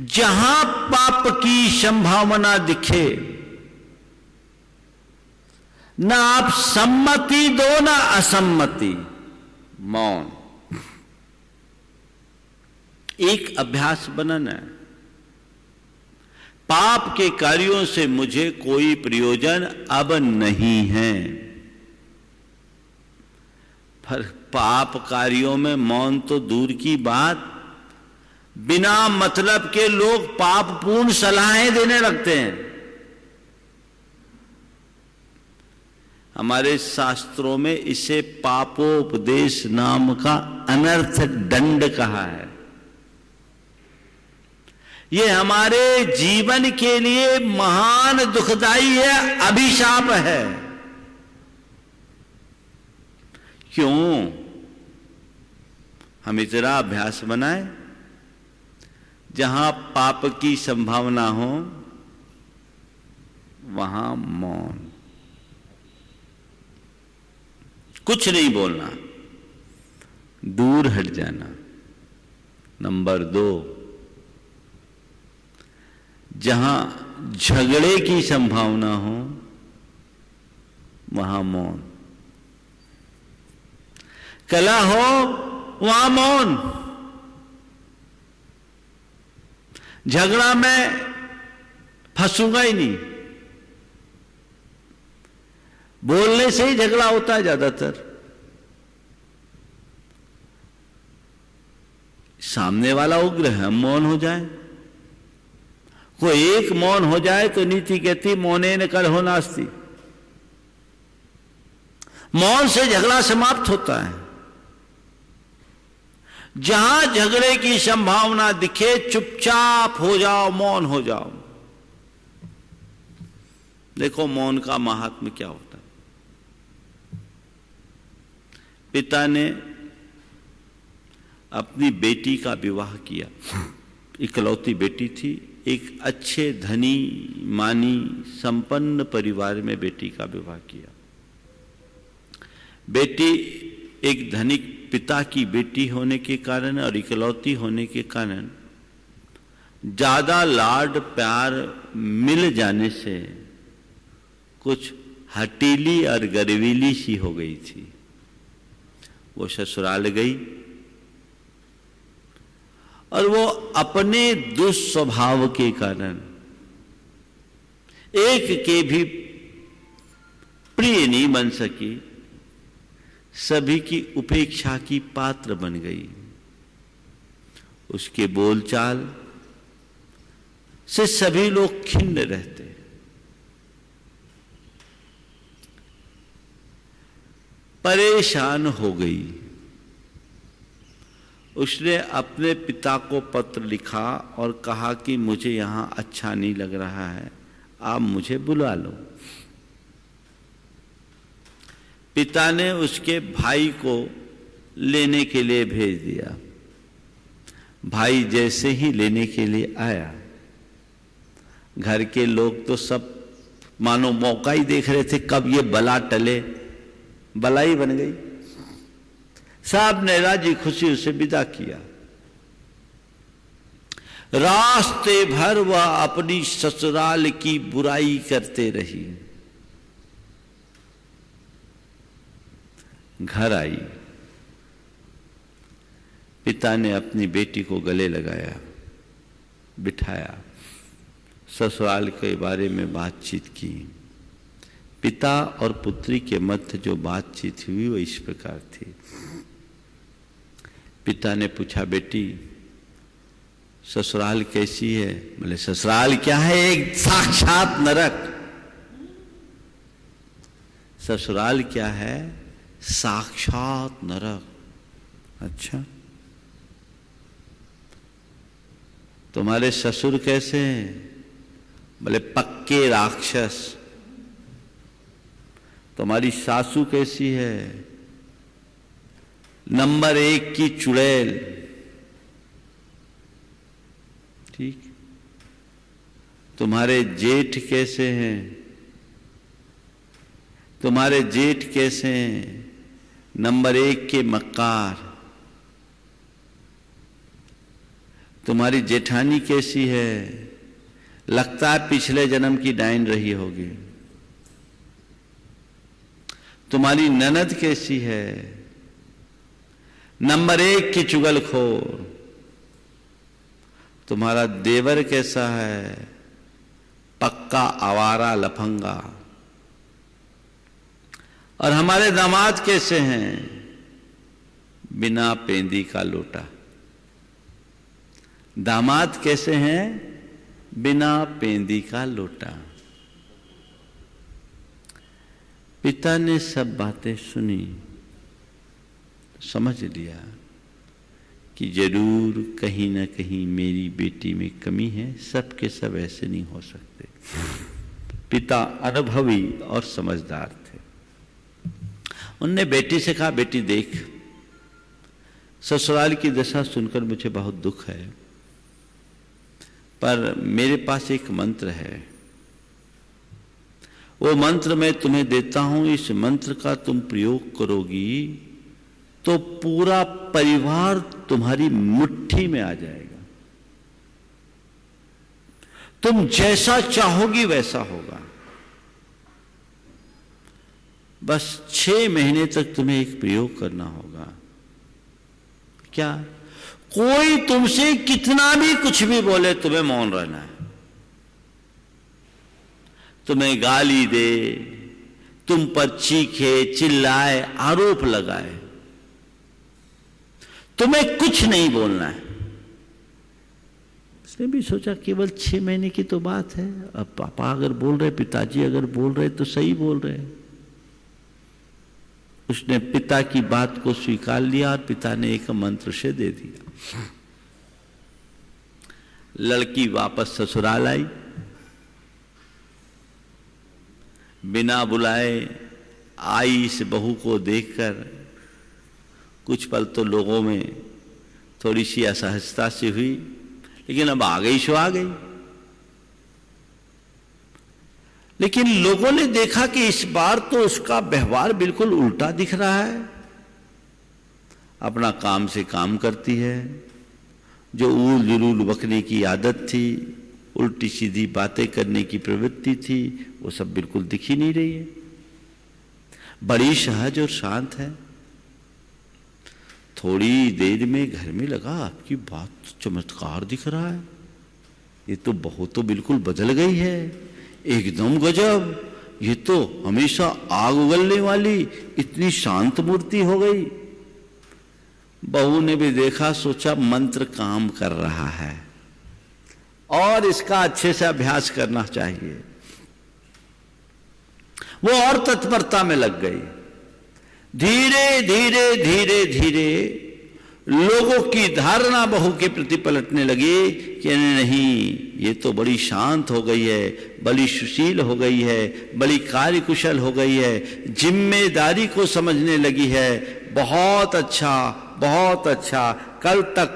जहां पाप की संभावना दिखे, ना आप सम्मति दो ना असम्मति, मौन एक अभ्यास बनाना है। पाप के कार्यों से मुझे कोई प्रयोजन अब नहीं है, पर पाप कार्यों में मौन तो दूर की बात, बिना मतलब के लोग पापपूर्ण सलाहें देने लगते हैं। हमारे शास्त्रों में इसे पापोपदेश नाम का अनर्थ दंड कहा है। ये हमारे जीवन के लिए महान दुखदाई है, अभिशाप है। क्यों? हम इतना अभ्यास बनाए जहां पाप की संभावना हो वहां मौन, कुछ नहीं बोलना, दूर हट जाना। नंबर 2, जहां झगड़े की संभावना हो वहां मौन, कलह हो वहां मौन। झगड़ा में फंसूंगा ही नहीं, बोलने से ही झगड़ा होता है ज्यादातर। सामने वाला उग्र है, मौन हो जाए, कोई एक मौन हो जाए तो नीति कहती मौनेन कलहो नास्ति, मौन से झगड़ा समाप्त होता है। जहां झगड़े की संभावना दिखे चुपचाप हो जाओ, मौन हो जाओ। देखो मौन का महात्म्य क्या होता है। पिता ने अपनी बेटी का विवाह किया, इकलौती बेटी थी, एक अच्छे धनी मानी संपन्न परिवार में बेटी का विवाह किया। बेटी एक धनिक पिता की बेटी होने के कारण और इकलौती होने के कारण ज्यादा लाड प्यार मिल जाने से कुछ हटीली और गर्वीली सी हो गई थी। वो ससुराल गई और वो अपने दुस्वभाव के कारण एक के भी प्रिय नहीं बन सकी, सभी की उपेक्षा की पात्र बन गई। उसके बोलचाल से सभी लोग खिन्न रहते। परेशान हो गई। उसने अपने पिता को पत्र लिखा और कहा कि मुझे यहां अच्छा नहीं लग रहा है, आप मुझे बुला लो। पिता ने उसके भाई को लेने के लिए भेज दिया। भाई जैसे ही लेने के लिए आया, घर के लोग तो सब मानो मौका ही देख रहे थे कब ये बला टले। बला ही बन गई। साहब ने राजी खुशी उसे विदा किया। रास्ते भर वह अपनी ससुराल की बुराई करते रही। घर आई, पिता ने अपनी बेटी को गले लगाया, बिठाया, ससुराल के बारे में बातचीत की। पिता और पुत्री के मध्य जो बातचीत हुई वो इस प्रकार थी। पिता ने पूछा, बेटी ससुराल कैसी है? बोले ससुराल क्या है, एक साक्षात नरक। ससुराल क्या है? साक्षात नरक। अच्छा, तुम्हारे ससुर कैसे हैं? बोले पक्के राक्षस। तुम्हारी सासू कैसी है? नंबर 1 की चुड़ैल। ठीक। तुम्हारे जेठ कैसे हैं? तुम्हारे जेठ कैसे हैं? नंबर 1 के मक्कार। तुम्हारी जेठानी कैसी है? लगता है पिछले जन्म की डाइन रही होगी। तुम्हारी ननद कैसी है? नंबर 1 की चुगलखोर। तुम्हारा देवर कैसा है? पक्का आवारा लफंगा। और हमारे दामाद कैसे हैं? बिना पेंदी का लोटा। दामाद कैसे हैं? बिना पेंदी का लोटा। पिता ने सब बातें सुनी, समझ लिया कि जरूर कहीं ना कहीं मेरी बेटी में कमी है, सब के सब ऐसे नहीं हो सकते। पिता अनुभवी और समझदार थे। उनने बेटी से कहा, बेटी देख, ससुराल की दशा सुनकर मुझे बहुत दुख है, पर मेरे पास एक मंत्र है, वो मंत्र मैं तुम्हें देता हूं। इस मंत्र का तुम प्रयोग करोगी तो पूरा परिवार तुम्हारी मुट्ठी में आ जाएगा। तुम जैसा चाहोगी वैसा होगा। बस 6 महीने तक तुम्हें एक प्रयोग करना होगा। क्या? कोई तुमसे कितना भी कुछ भी बोले, तुम्हें मौन रहना है। तुम्हें गाली दे, तुम पर चीखे, चिल्लाए, आरोप लगाए, तुम्हें कुछ नहीं बोलना है। उसने भी सोचा केवल 6 महीने की तो बात है, अब पापा अगर बोल रहे, पिताजी अगर बोल रहे तो सही बोल रहे। उसने पिता की बात को स्वीकार लिया और पिता ने एक मंत्र से दे दिया। लड़की वापस ससुराल आई। बिना बुलाए आई इस बहू को देखकर कुछ पल तो लोगों में थोड़ी सी असहजता सी हुई, लेकिन अब आ गई सो आ गई। लेकिन लोगों ने देखा कि इस बार तो उसका व्यवहार बिल्कुल उल्टा दिख रहा है। अपना काम से काम करती है, जो ऊल जुलूल बकने की आदत थी, उल्टी सीधी बातें करने की प्रवृत्ति थी, वो सब बिल्कुल दिख ही नहीं रही है। बड़ी सहज और शांत है। थोड़ी देर में घर में लगा, आपकी बात चमत्कार दिख रहा है, ये तो बहू तो बिल्कुल बदल गई है, एकदम गजब, ये तो हमेशा आग उगलने वाली इतनी शांत मूर्ति हो गई। बहू ने भी देखा, सोचा मंत्र काम कर रहा है और इसका अच्छे से अभ्यास करना चाहिए। वो और तत्परता में लग गई। धीरे धीरे धीरे धीरे लोगों की धारणा बहू के प्रति पलटने लगी कि नहीं, ये तो बड़ी शांत हो गई है, बड़ी सुशील हो गई है, बड़ी कार्यकुशल हो गई है, जिम्मेदारी को समझने लगी है। बहुत अच्छा, बहुत अच्छा। कल तक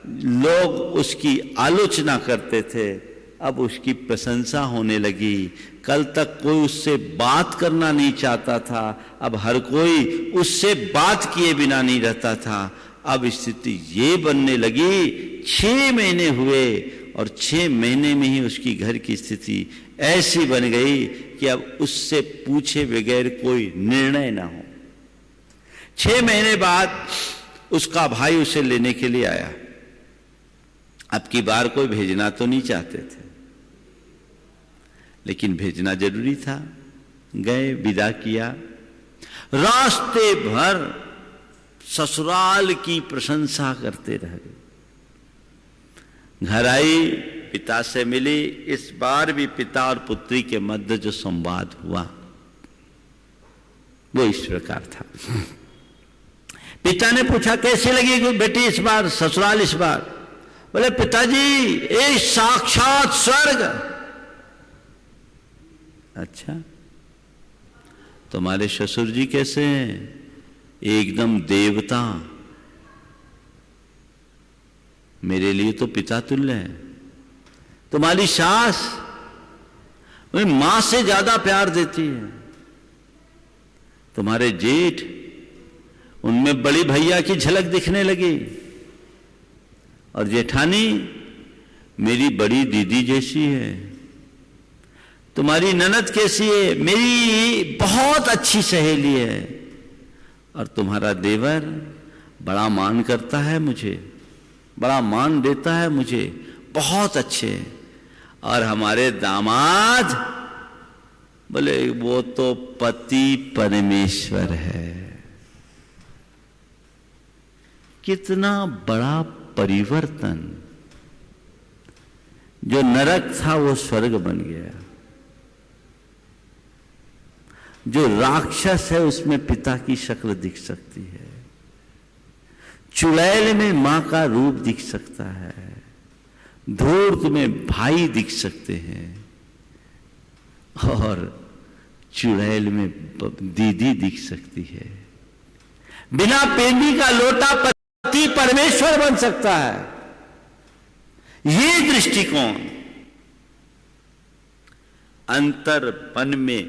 लोग उसकी आलोचना करते थे, अब उसकी प्रशंसा होने लगी। कल तक कोई उससे बात करना नहीं चाहता था, अब हर कोई उससे बात किए बिना नहीं रहता था। अब स्थिति ये बनने लगी, 6 महीने हुए और 6 महीने में ही उसकी घर की स्थिति ऐसी बन गई कि अब उससे पूछे बगैर कोई निर्णय ना हो। 6 महीने बाद उसका भाई उसे लेने के लिए आया। अब की बार कोई भेजना तो नहीं चाहते थे, लेकिन भेजना जरूरी था। गए, विदा किया। रास्ते भर ससुराल की प्रशंसा करते रह गए। घर आई, पिता से मिली। इस बार भी पिता और पुत्री के मध्य जो संवाद हुआ वो इस प्रकार था। पिता ने पूछा, कैसी लगी बेटी इस बार ससुराल? इस बार बोले, पिताजी ये साक्षात स्वर्ग। अच्छा, तुम्हारे ससुर जी कैसे हैं? एकदम देवता, मेरे लिए तो पिता तुल्य है। तुम्हारी सास उन्हें मां से ज्यादा प्यार देती है। तुम्हारे जेठ, उनमें बड़ी भैया की झलक दिखने लगी। और जेठानी मेरी बड़ी दीदी जैसी है। तुम्हारी ननद कैसी है? मेरी बहुत अच्छी सहेली है। और तुम्हारा देवर बड़ा मान करता है मुझे, बड़ा मान देता है मुझे, बहुत अच्छे। और हमारे दामाद बोले वो तो पति परमेश्वर है। कितना बड़ा परिवर्तन, जो नरक था वो स्वर्ग बन गया, जो राक्षस है उसमें पिता की शक्ल दिख सकती है, चुड़ैल में मां का रूप दिख सकता है, धूर्त में भाई दिख सकते हैं, और चुड़ैल में दीदी दिख सकती है। बिना पेंदी का लोटा पति परमेश्वर बन सकता है। ये दृष्टिकोण अंतरपन में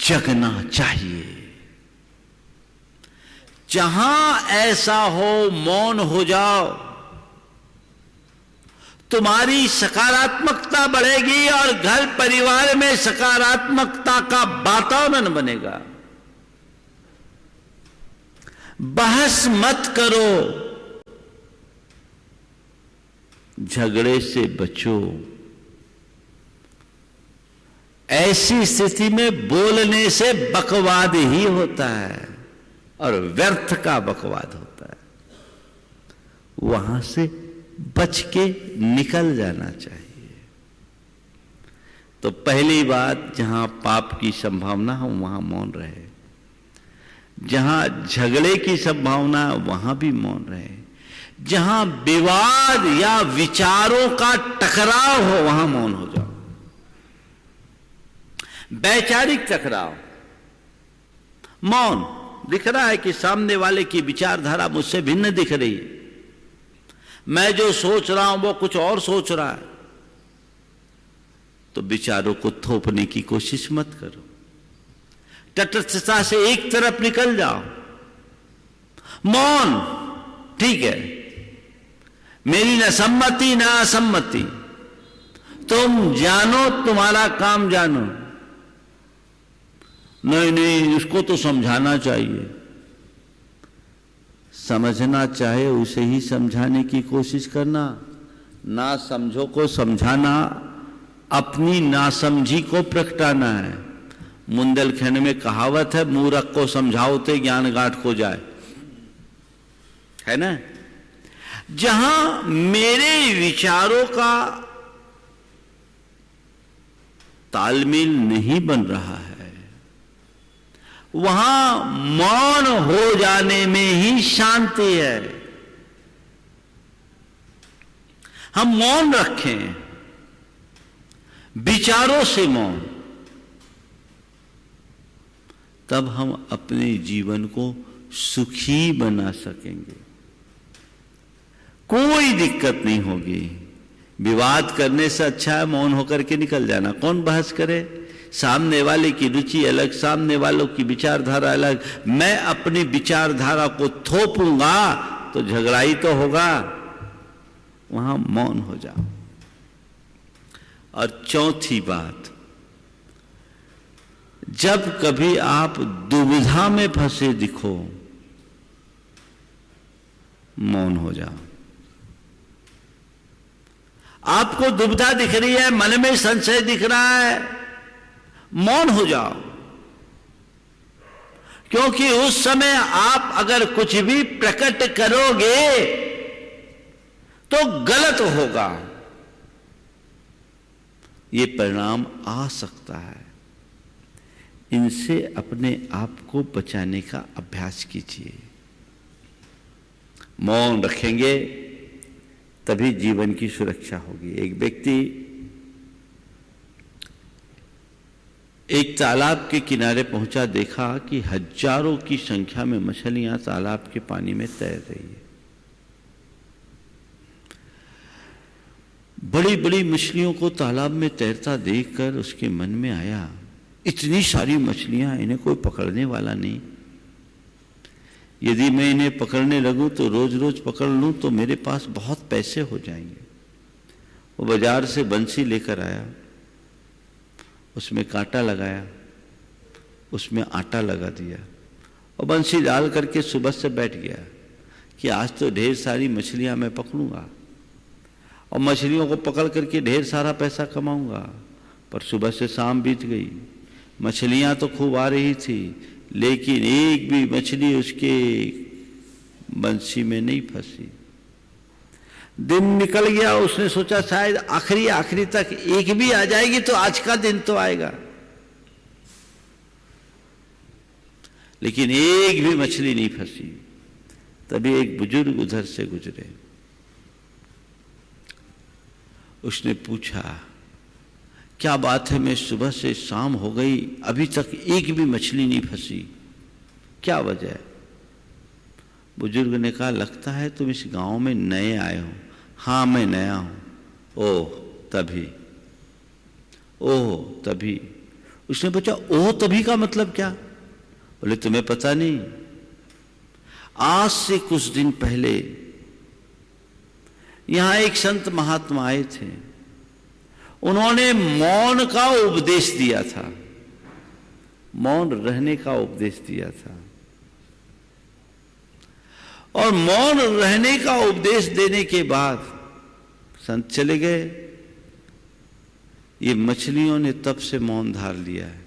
जगना चाहिए। जहां ऐसा हो मौन हो जाओ, तुम्हारी सकारात्मकता बढ़ेगी और घर परिवार में सकारात्मकता का वातावरण बनेगा। बहस मत करो, झगड़े से बचो। ऐसी स्थिति में बोलने से बकवाद ही होता है और व्यर्थ का बकवाद होता है। वहां से बच के निकल जाना चाहिए। तो पहली बात, जहां पाप की संभावना हो वहां मौन रहे, जहां झगड़े की संभावना वहां भी मौन रहे, जहां विवाद या विचारों का टकराव हो वहां मौन हो जाओ। वैचारिक टकराव, मौन, दिख रहा है कि सामने वाले की विचारधारा मुझसे भिन्न दिख रही है, मैं जो सोच रहा हूं वो कुछ और सोच रहा है, तो विचारों को थोपने की कोशिश मत करो। तटस्थता से एक तरफ निकल जाओ। मौन, ठीक है, मेरी न सम्मति न असम्मति, तुम जानो, तुम्हारा काम जानो। नहीं, उसको तो समझाना चाहिए। समझना चाहे उसे ही समझाने की कोशिश करना, ना समझो को समझाना अपनी नासमझी को प्रगटाना है। बुंदेलखंड में कहावत है, मूर्ख को समझाओ ते ज्ञान गांठ को जाए, है ना। जहां मेरे विचारों का तालमेल नहीं बन रहा है, वहां मौन हो जाने में ही शांति है। हम मौन रखें, विचारों से मौन, तब हम अपने जीवन को सुखी बना सकेंगे। कोई दिक्कत नहीं होगी। विवाद करने से अच्छा है मौन होकर के निकल जाना। कौन बहस करे? सामने वाले की रुचि अलग, सामने वालों की विचारधारा अलग, मैं अपनी विचारधारा को थोपूंगा तो झगड़ा ही तो होगा। वहां मौन हो जाओ। और चौथी बात, जब कभी आप दुविधा में फंसे दिखो, मौन हो जाओ। आपको दुविधा दिख रही है, मन में संशय दिख रहा है, मौन हो जाओ। क्योंकि उस समय आप अगर कुछ भी प्रकट करोगे तो गलत होगा, ये परिणाम आ सकता है। इनसे अपने आप को बचाने का अभ्यास कीजिए। मौन रखेंगे तभी जीवन की सुरक्षा होगी। एक व्यक्ति एक तालाब के किनारे पहुंचा, देखा कि हजारों की संख्या में मछलियां तालाब के पानी में तैर रही है। बड़ी बड़ी मछलियों को तालाब में तैरता देखकर उसके मन में आया, इतनी सारी मछलियां, इन्हें कोई पकड़ने वाला नहीं। यदि मैं इन्हें पकड़ने लगूं तो रोज रोज पकड़ लूं तो मेरे पास बहुत पैसे हो जाएंगे। वो बाजार से बंसी लेकर आया, उसमें कांटा लगाया, उसमें आटा लगा दिया और बंसी डाल करके सुबह से बैठ गया कि आज तो ढेर सारी मछलियां मैं पकड़ूंगा और मछलियों को पकड़ करके ढेर सारा पैसा कमाऊंगा। पर सुबह से शाम बीत गई, मछलियां तो खूब आ रही थी, लेकिन एक भी मछली उसके बंसी में नहीं फंसी। दिन निकल गया, उसने सोचा शायद आखिरी तक एक भी आ जाएगी तो आज का दिन तो आएगा, लेकिन एक भी मछली नहीं फंसी। तभी एक बुजुर्ग उधर से गुजरे। उसने पूछा, क्या बात है, मैं सुबह से शाम हो गई अभी तक एक भी मछली नहीं फंसी, क्या वजह है? बुजुर्ग ने कहा, लगता है तुम इस गांव में नए आए हो। हाँ मैं नया हूं। ओह तभी। उसने पूछा, ओह तभी का मतलब क्या? बोले, तुम्हें पता नहीं, आज से कुछ दिन पहले यहां एक संत महात्मा आए थे, उन्होंने मौन का उपदेश दिया था, मौन रहने का उपदेश दिया था। और मौन रहने का उपदेश देने के बाद संत चले गए। ये मछलियों ने तब से मौन धार लिया है।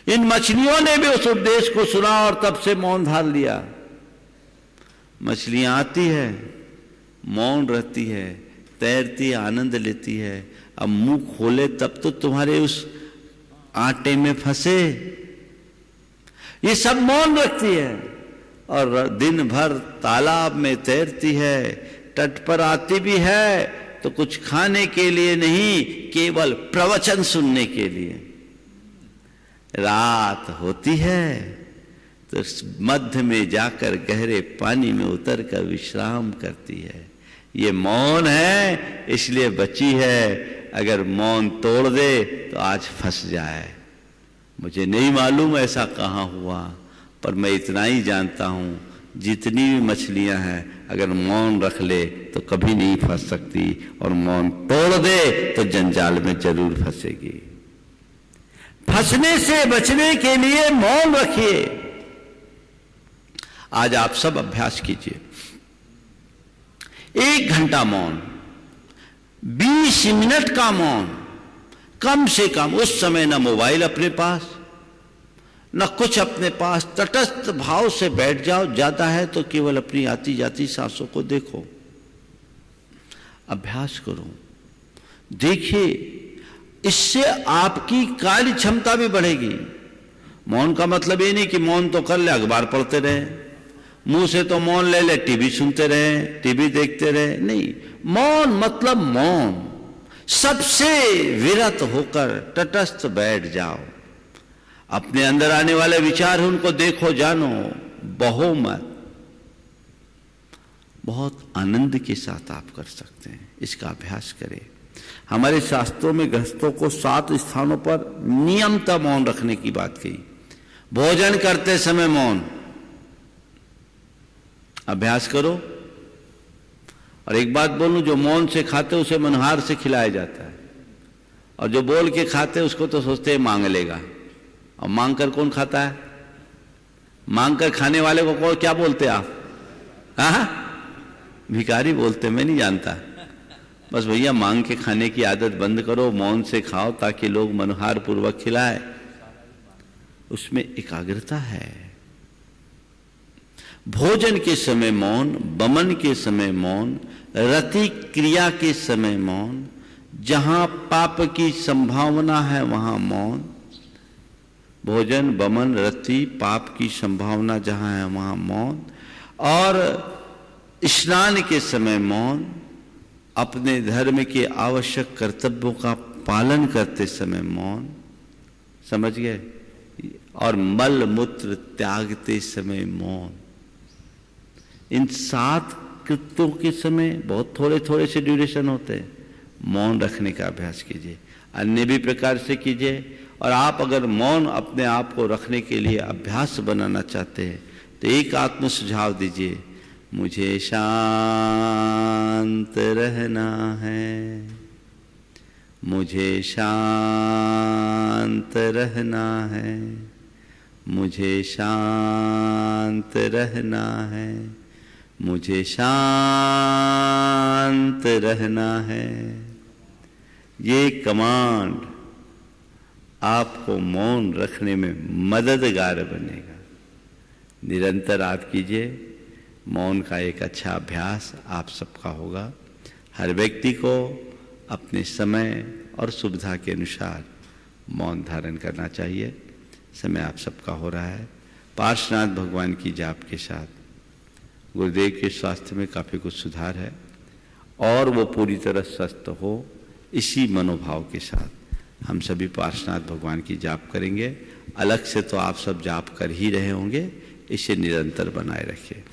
इन मछलियों ने भी उस उपदेश को सुना और तब से मौन धार लिया। मछलियां आती है, मौन रहती है, तैरती है, आनंद लेती है। अब मुंह खोले तब तो तुम्हारे उस आटे में फंसे। ये सब मौन रखती है और दिन भर तालाब में तैरती है, तट पर आती भी है तो कुछ खाने के लिए नहीं, केवल प्रवचन सुनने के लिए। रात होती है तो मध्य में जाकर गहरे पानी में उतरकर विश्राम करती है। ये मौन है, इसलिए बची है। अगर मौन तोड़ दे तो आज फंस जाए। मुझे नहीं मालूम ऐसा कहाँ हुआ, पर मैं इतना ही जानता हूं, जितनी भी मछलियां हैं अगर मौन रख ले तो कभी नहीं फंस सकती, और मौन तोड़ दे तो जंजाल में जरूर फंसेगी। फंसने से बचने के लिए मौन रखिए। आज आप सब अभ्यास कीजिए, 1 घंटा मौन, 20 मिनट का मौन, कम से कम। उस समय ना मोबाइल अपने पास, न कुछ अपने पास, तटस्थ भाव से बैठ जाओ। ज्यादा है तो केवल अपनी आती जाती सांसों को देखो। अभ्यास करो, देखिए, इससे आपकी कार्य क्षमता भी बढ़ेगी। मौन का मतलब ये नहीं कि मौन तो कर ले, अखबार पढ़ते रहे, मुंह से तो मौन ले ले, टीवी सुनते रहे, टीवी देखते रहे, नहीं। मौन मतलब मौन, सबसे विरत होकर तटस्थ बैठ जाओ। अपने अंदर आने वाले विचार हैं, उनको देखो, जानो, बहो मत। बहुत आनंद के साथ आप कर सकते हैं, इसका अभ्यास करें। हमारे शास्त्रों में गृहस्थों को 7 स्थानों पर नियमतः मौन रखने की बात कही। भोजन करते समय मौन, अभ्यास करो। और एक बात बोलूं, जो मौन से खाते उसे मनहार से खिलाया जाता है, और जो बोल के खाते उसको तो सोचते हैं मांग लेगा। और मांग कर कौन खाता है? मांग कर खाने वाले को कौन क्या बोलते आप? हाँ, भिखारी बोलते, मैं नहीं जानता। बस भैया, मांग के खाने की आदत बंद करो, मौन से खाओ ताकि लोग मनोहार पूर्वक खिलाए। उसमें एकाग्रता है। भोजन के समय मौन, बमन के समय मौन, रति क्रिया के समय मौन, जहां पाप की संभावना है वहां मौन। भोजन, बमन, रति, पाप की संभावना जहां है वहां मौन। और स्नान के समय मौन, अपने धर्म के आवश्यक कर्तव्यों का पालन करते समय मौन, समझ गए? और मल मूत्र त्यागते समय मौन। इन 7 कृत्यों के समय बहुत थोड़े थोड़े से ड्यूरेशन होते हैं। मौन रखने का अभ्यास कीजिए, अन्य भी प्रकार से कीजिए। और आप अगर मौन अपने आप को रखने के लिए अभ्यास बनाना चाहते हैं तो एक आत्म सुझाव दीजिए, मुझे शांत रहना है, मुझे शांत रहना है, मुझे शांत रहना है, मुझे शांत रहना है। ये कमांड आपको मौन रखने में मददगार बनेगा। निरंतर याद कीजिए, मौन का एक अच्छा अभ्यास आप सबका होगा। हर व्यक्ति को अपने समय और सुविधा के अनुसार मौन धारण करना चाहिए। समय आप सबका हो रहा है। पार्श्वनाथ भगवान की जाप के साथ गुरुदेव के स्वास्थ्य में काफ़ी कुछ सुधार है और वो पूरी तरह स्वस्थ हो, इसी मनोभाव के साथ हम सभी पार्श्वनाथ भगवान की जाप करेंगे। अलग से तो आप सब जाप कर ही रहे होंगे, इसे निरंतर बनाए रखिए।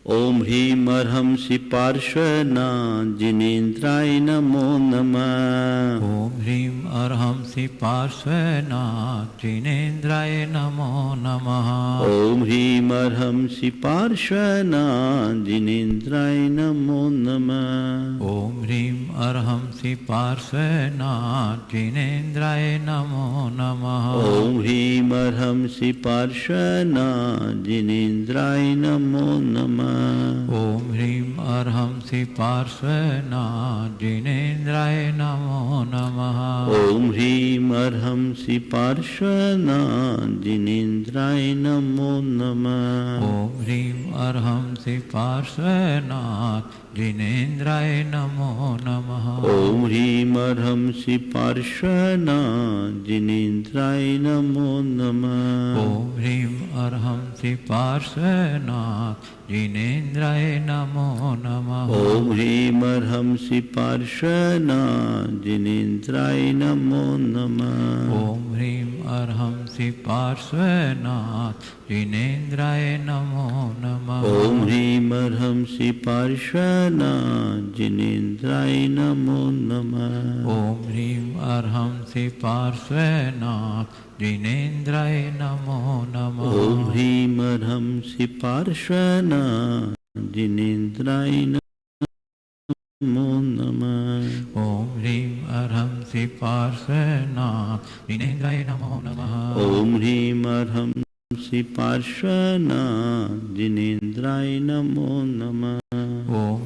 ओम ह्रीं अर्हंसि पार्श्वनाथ जिनेन्द्राय नमो नमः। ओम ह्रीं अर्हंसि पार्श्वनाथ जिनेन्द्राय नमो नमः। ओम ह्रीं अर्हंसि पार्श्वनाथ जिनेन्द्राय नमो नमः। ओम ह्रीं अर्हंसि पार्श्वनाथ जिनेन्द्राय नमो नमः। ओम ह्रीं अर्हंसि पार्श्वनाथ जिनेन्द्राय नमो नमः। ओम ह्रीं अर्हंसि पार्श्वनाथ जिनेन्द्राय नमो नमः। ओम ह्रीं अर्हंसि पार्श्वनाथ जिनेन्द्राय नमो नमः। ओम ह्रीं अर्हंसि पार्श्वनाथ जिनेन्द्राय नमो नमः। ओम ह्रीं अर्हंसि पार्श्वनाथ जिनेन्द्राय नमो नमः। ओम ह्रीं अर्हंसि पार्श्वनाथ जिनेन्द्राय नमो नमः। ओम ह्रीं अर्हंसि पार्श्वनाथ जिनेन्द्राय नमो नमः। ओम ह्रीं अर्हंसि पार्श्वनाथ जिनेन्द्राय नमो नमः। ओम ह्रीं अर्हंसि पार्श्वनाथ जिनेन्द्राय नमो नमः। ओम ह्रीं अर्हंसि पार्श्वनाथ जिनेन्द्राय नमो नमः। ओम ह्रीं अर्हंसि पार्श्वनाथ जिनेन्द्राय नमो नमः। ओम ह्रीं अर्हंसि पार्श्वनाथ जिनेन्द्राय नमो नमः। ओम ह्रीं अर्हंसि पार्श्वनाथ जिनेन्द्राय नमो नमः। ओम ह्रीं अर्हंसि पार्श्वनाथ जिनेन्द्राय नमो नमः। ओम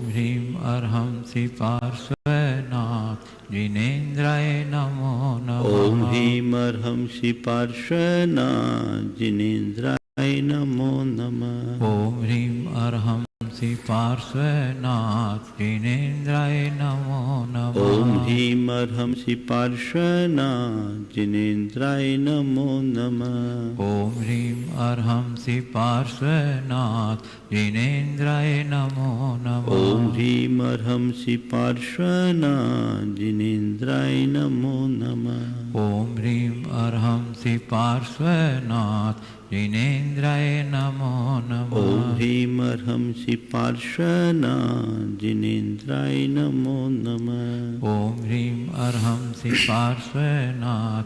ह्रीं अर्हंसि पार्श्वनाथ जिनेन्द्राय नमो नमः। ओम ह्रीं अर्हंसि पार्श्वनाथ जिनेन्द्राय नमो नमः। ओम ह्रीं अर्हंसि पार्श्वनाथ जिनेन्द्राय नमो नमः। ओम ह्रीं अर्हंसि पार्श्वनाथ जिनेन्द्राय नमो नमः। ओम ह्रीं अर्हंसि पार्श्वनाथ जिनेन्द्राय नमो नमः। ओम ह्रीं अर्हंसि पार्श्वनाथ जिनेन्द्राय नमो नमः। ओम ह्रीं अर्हंसि पार्श्वनाथ जिनेन्द्राय नमो नमः। ओम ह्रीं अर्हंसि पार्श्वनाथ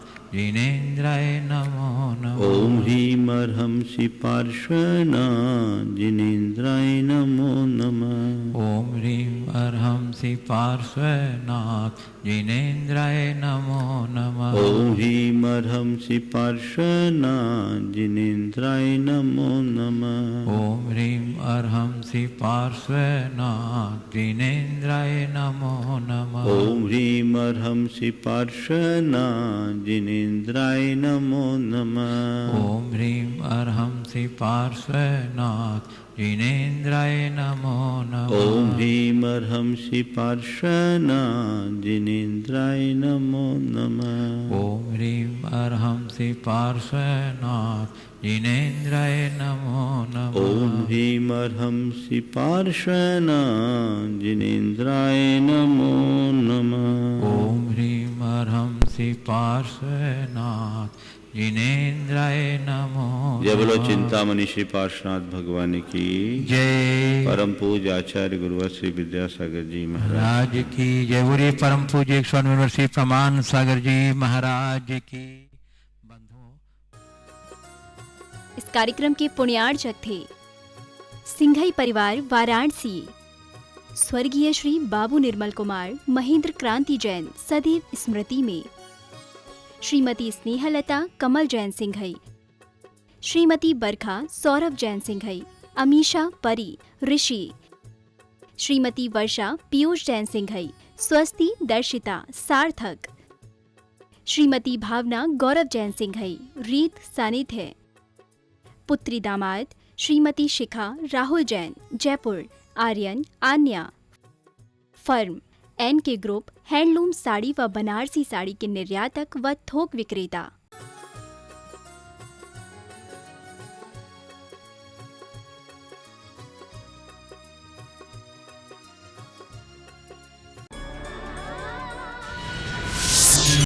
जिनेन्द्राय नमो नमः। ओम ह्रीं अर्हंसि पार्श्वनाथ जिनेन्द्राय नमो नमः। ओम ह्रीं अर्हंसि पार्श्वनाथ जिनेन्द्राय नमो नमः। ओम ह्रीं अर्हंसि पार्श्वनाथ जिनेन्द्राय नमो नमः। ओम ह्रीं अर्हंसि पार्श्वनाथ जिनेन्द्राय नमो नमः। ओम ह्रीं अर्हंसि पार्श्वनाथ जिनेन्द्राय नमो नमः। ओम ह्रीं अर्हंसि पार्श्वनाथ जिनेन्द्राय नमो नमः। ओम ह्रीं अर्हंसि पार्श्वनाथ जिनेन्द्राय नमो नमः। ओम ह्रीं अर्हंसि पार्श्वनाथ जिनेन्द्राय नमो नमः। ओम ह्रीं अर्हंसि पार्श्वनाथ जिनेन्द्राय नमो नमः। ओम ह्रीं अर्हंसि पार्श्वनाथ जिनेन्द्राय नमो जय बोलो नमः। चिंतामणि श्री पार्श्वनाथ भगवान की जय। परम पूज्य आचार्य गुरुवर श्री विद्यासागर जी महाराज राज की जय। बोलिए परम पूज्य 109 वर्षीय प्रमाण सागर जी महाराज की। बंधुओं, इस कार्यक्रम के पुण्यार्चक थे सिंघई परिवार वाराणसी, स्वर्गीय श्री बाबू निर्मल कुमार महेंद्र क्रांति जैन सदैव स्मृति में, श्रीमती स्नेहलता कमल जैन सिंघई श्रीमती बरखा सौरभ जैन सिंघई, अमीशा परी ऋषि, श्रीमती वर्षा पीयूष जैन सिंघई, स्वस्ति दर्शिता सार्थक, श्रीमती भावना गौरव जैन सिंघई, रीत सानिध्य, पुत्री दामाद श्रीमती शिखा राहुल जैन, जयपुर, आर्यन आन्या। फर्म एन के ग्रुप हैंडलूम साड़ी व बनारसी साड़ी के निर्यातक व थोक विक्रेता।